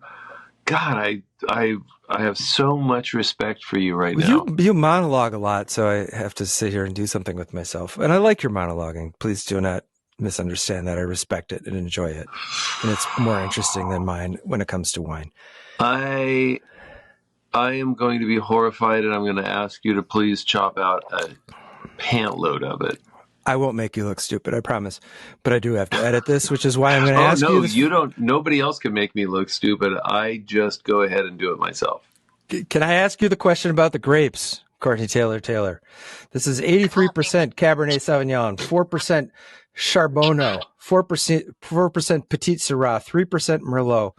God, I have so much respect for you right now. You monologue a lot, so I have to sit here and do something with myself. And I like your monologuing. Please do not misunderstand that. I respect it and enjoy it. And it's more interesting than mine when it comes to wine. I am going to be horrified, and I'm going to ask you to please chop out a pant load of it. I won't make you look stupid, I promise. But I do have to edit this, which is why I'm going to ask you this. You don't. Nobody else can make me look stupid. I just go ahead and do it myself. Can I ask you the question about the grapes, Courtney Taylor-Taylor? This is 83% Cabernet Sauvignon, 4% Charbonneau, 4% Petit Syrah, 3% Merlot,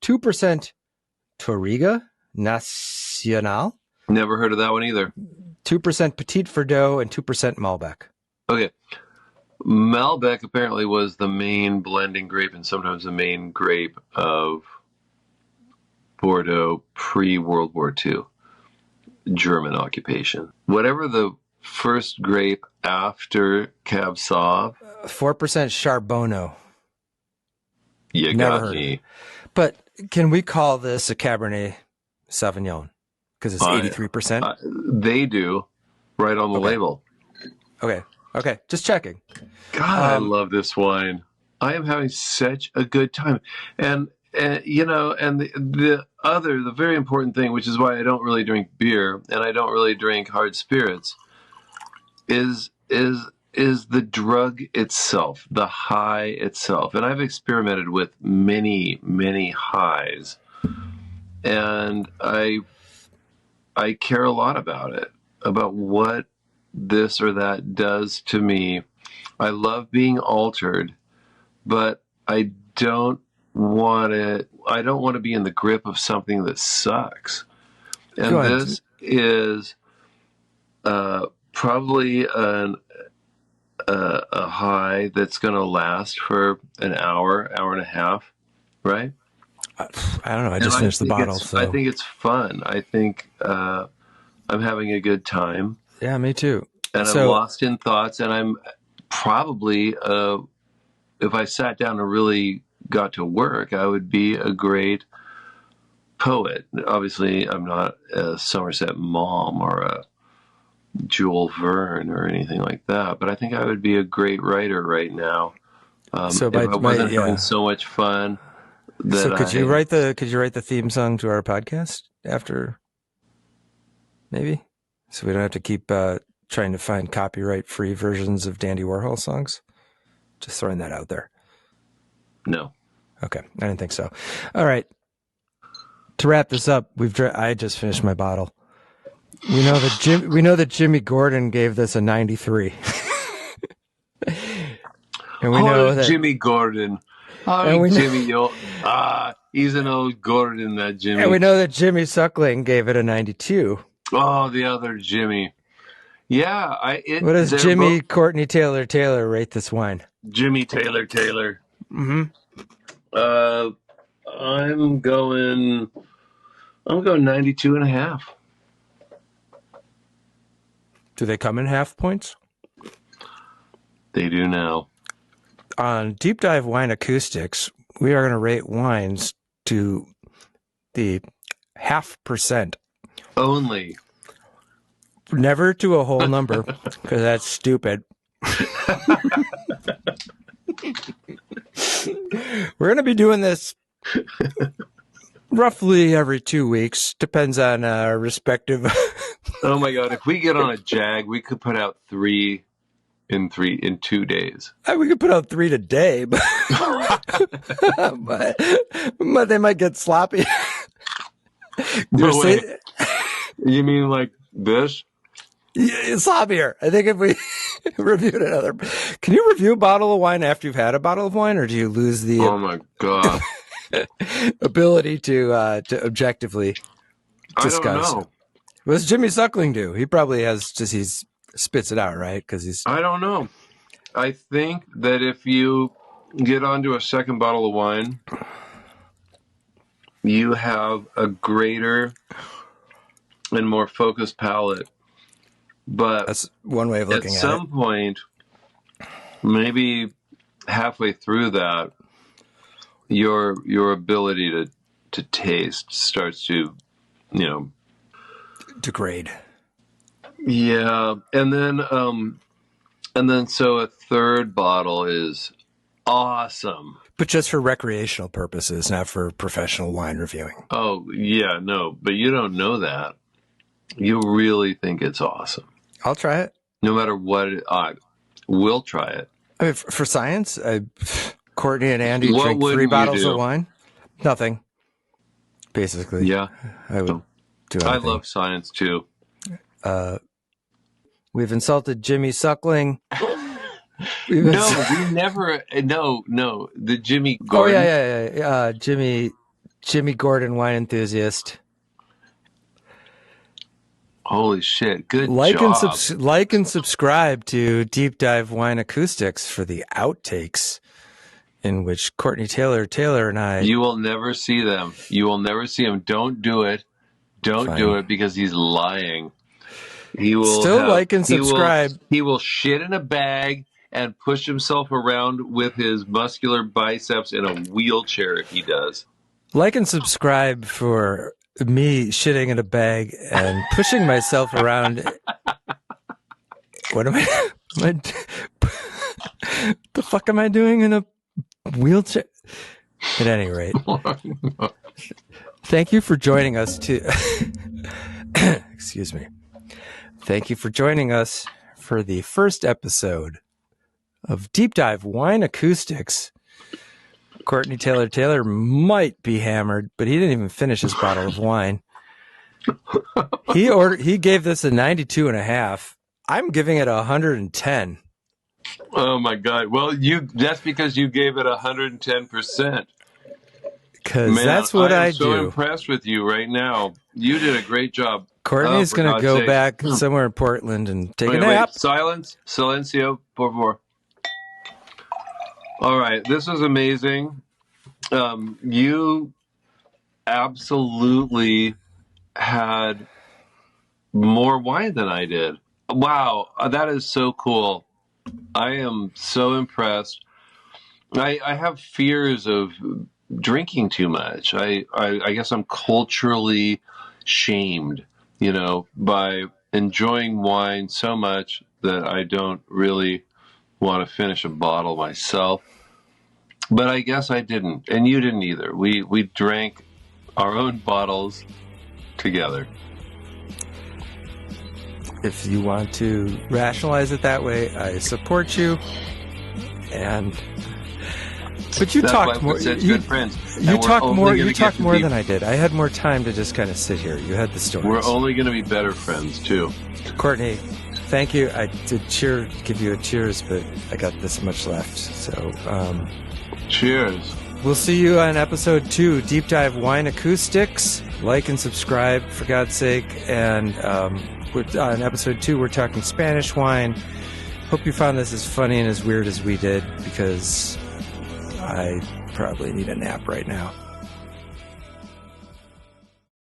2% Touriga Nacional. Never heard of that one either. 2% Petit Verdot and 2% Malbec. Okay. Malbec apparently was the main blending grape and sometimes the main grape of Bordeaux pre-World War II, German occupation. Whatever the first grape after Cab Sauv. 4% Charbonneau. You Never got heard of me. it. But can we call this a Cabernet Sauvignon? Because it's 83%? They do, right on the label. Okay. Just checking. God, I love this wine. I am having such a good time. And you know, and the very important thing, which is why I don't really drink beer and I don't really drink hard spirits, is the drug itself, the high itself. And I've experimented with many, many highs, and I care a lot about it, about what this or that does to me. I love being altered, but I don't want to be in the grip of something that sucks. And this is probably a high that's going to last for an hour and a half, right? I don't know. I just finished the bottle. So I think it's fun. I think I'm having a good time. Yeah, me too. And I'm lost in thoughts, and I'm probably, if I sat down and really got to work, I would be a great poet. Obviously, I'm not a Somerset Maugham or a Jules Verne or anything like that, but I think I would be a great writer right now. If I wasn't having so much fun. Could you write the theme song to our podcast after? Maybe, so we don't have to keep trying to find copyright-free versions of Dandy Warhol songs. Just throwing that out there. No. Okay, I didn't think so. All right. To wrap this up, I just finished my bottle. We know that Jimmy Gordon gave this a 93. And we know that Jimmy Gordon. He's an old Gordon, that Jimmy. And we know that Jimmy Suckling gave it a 92. Oh, the other Jimmy. Yeah. What does Jimmy Courtney Taylor-Taylor rate this wine? Jimmy Taylor-Taylor. Mm-hmm. I'm going 92 and a half. Do they come in half points? They do now. On Deep Dive Wine Acoustics, we are going to rate wines to the 0.5%. Only. Never to a whole number, because that's stupid. We're going to be doing this roughly every 2 weeks. Depends on our respective. Oh my God! If we get on a jag, we could put out 3 in 2 days. We could put out 3 today, but but they might get sloppy. Wait. You mean like this? Yeah, it's sloppier. I think if we reviewed another, can you review a bottle of wine after you've had a bottle of wine, or do you lose the? Oh my God! ability to objectively discuss. I don't know. What does Jimmy Suckling do? He probably has he spits it out, right? Because he's. I don't know. I think that if you get onto a second bottle of wine, you have a greater and more focused palate. But that's one way of looking at it. At some point, maybe halfway through that, your ability to taste starts to, degrade. Yeah, and then so a third bottle is awesome. But just for recreational purposes, not for professional wine reviewing. Oh, yeah, no, but you don't know that. You really think it's awesome. I'll try it. No matter what, we'll try it. I mean, for science, Courtney and Andy drink 3 bottles of wine. Nothing. Basically. Yeah. I would do anything. I love science, too. We've insulted Jimmy Suckling. We never. No. The Jimmy Gordon. Oh, yeah. Jimmy Gordon, wine enthusiast. Holy shit! Good job. Like and subscribe to Deep Dive Wine Acoustics for the outtakes, in which Courtney Taylor and I. You will never see them. Don't do it. Don't do it because he's lying. He will like and subscribe. He will shit in a bag and push himself around with his muscular biceps in a wheelchair if he does. Like and subscribe for me shitting in a bag and pushing myself around. What am I the fuck am I doing in a wheelchair? At any rate, thank you for joining us excuse me. Thank you for joining us for the first episode of Deep Dive Wine Acoustics. Courtney Taylor-Taylor might be hammered, but he didn't even finish his bottle of wine. He gave this a 92.5. I'm giving it 110. Oh my God. Well, that's because you gave it 110%. Because that's what I do. I'm so impressed with you right now. You did a great job. Courtney's going to go back somewhere in Portland and take a nap. Silence. Silencio, por favor. All right. This was amazing. You absolutely had more wine than I did. Wow. That is so cool. I am so impressed. I have fears of drinking too much. I guess I'm culturally shamed, by enjoying wine so much that I don't really want to finish a bottle myself. But I guess I didn't, and you didn't either. We drank our own bottles together. If you want to rationalize it that way, I support you. But you talked more. Good friends. You talked more. You talked more than I did. I had more time to just kind of sit here. You had the stories. We're only going to be better friends too. Courtney, thank you. I did give you a cheers, but I got this much left. So, cheers. We'll see you on episode 2, Deep Dive Wine Acoustics. Like and subscribe, for God's sake. And on episode 2, we're talking Spanish wine. Hope you found this as funny and as weird as we did, because I probably need a nap right now.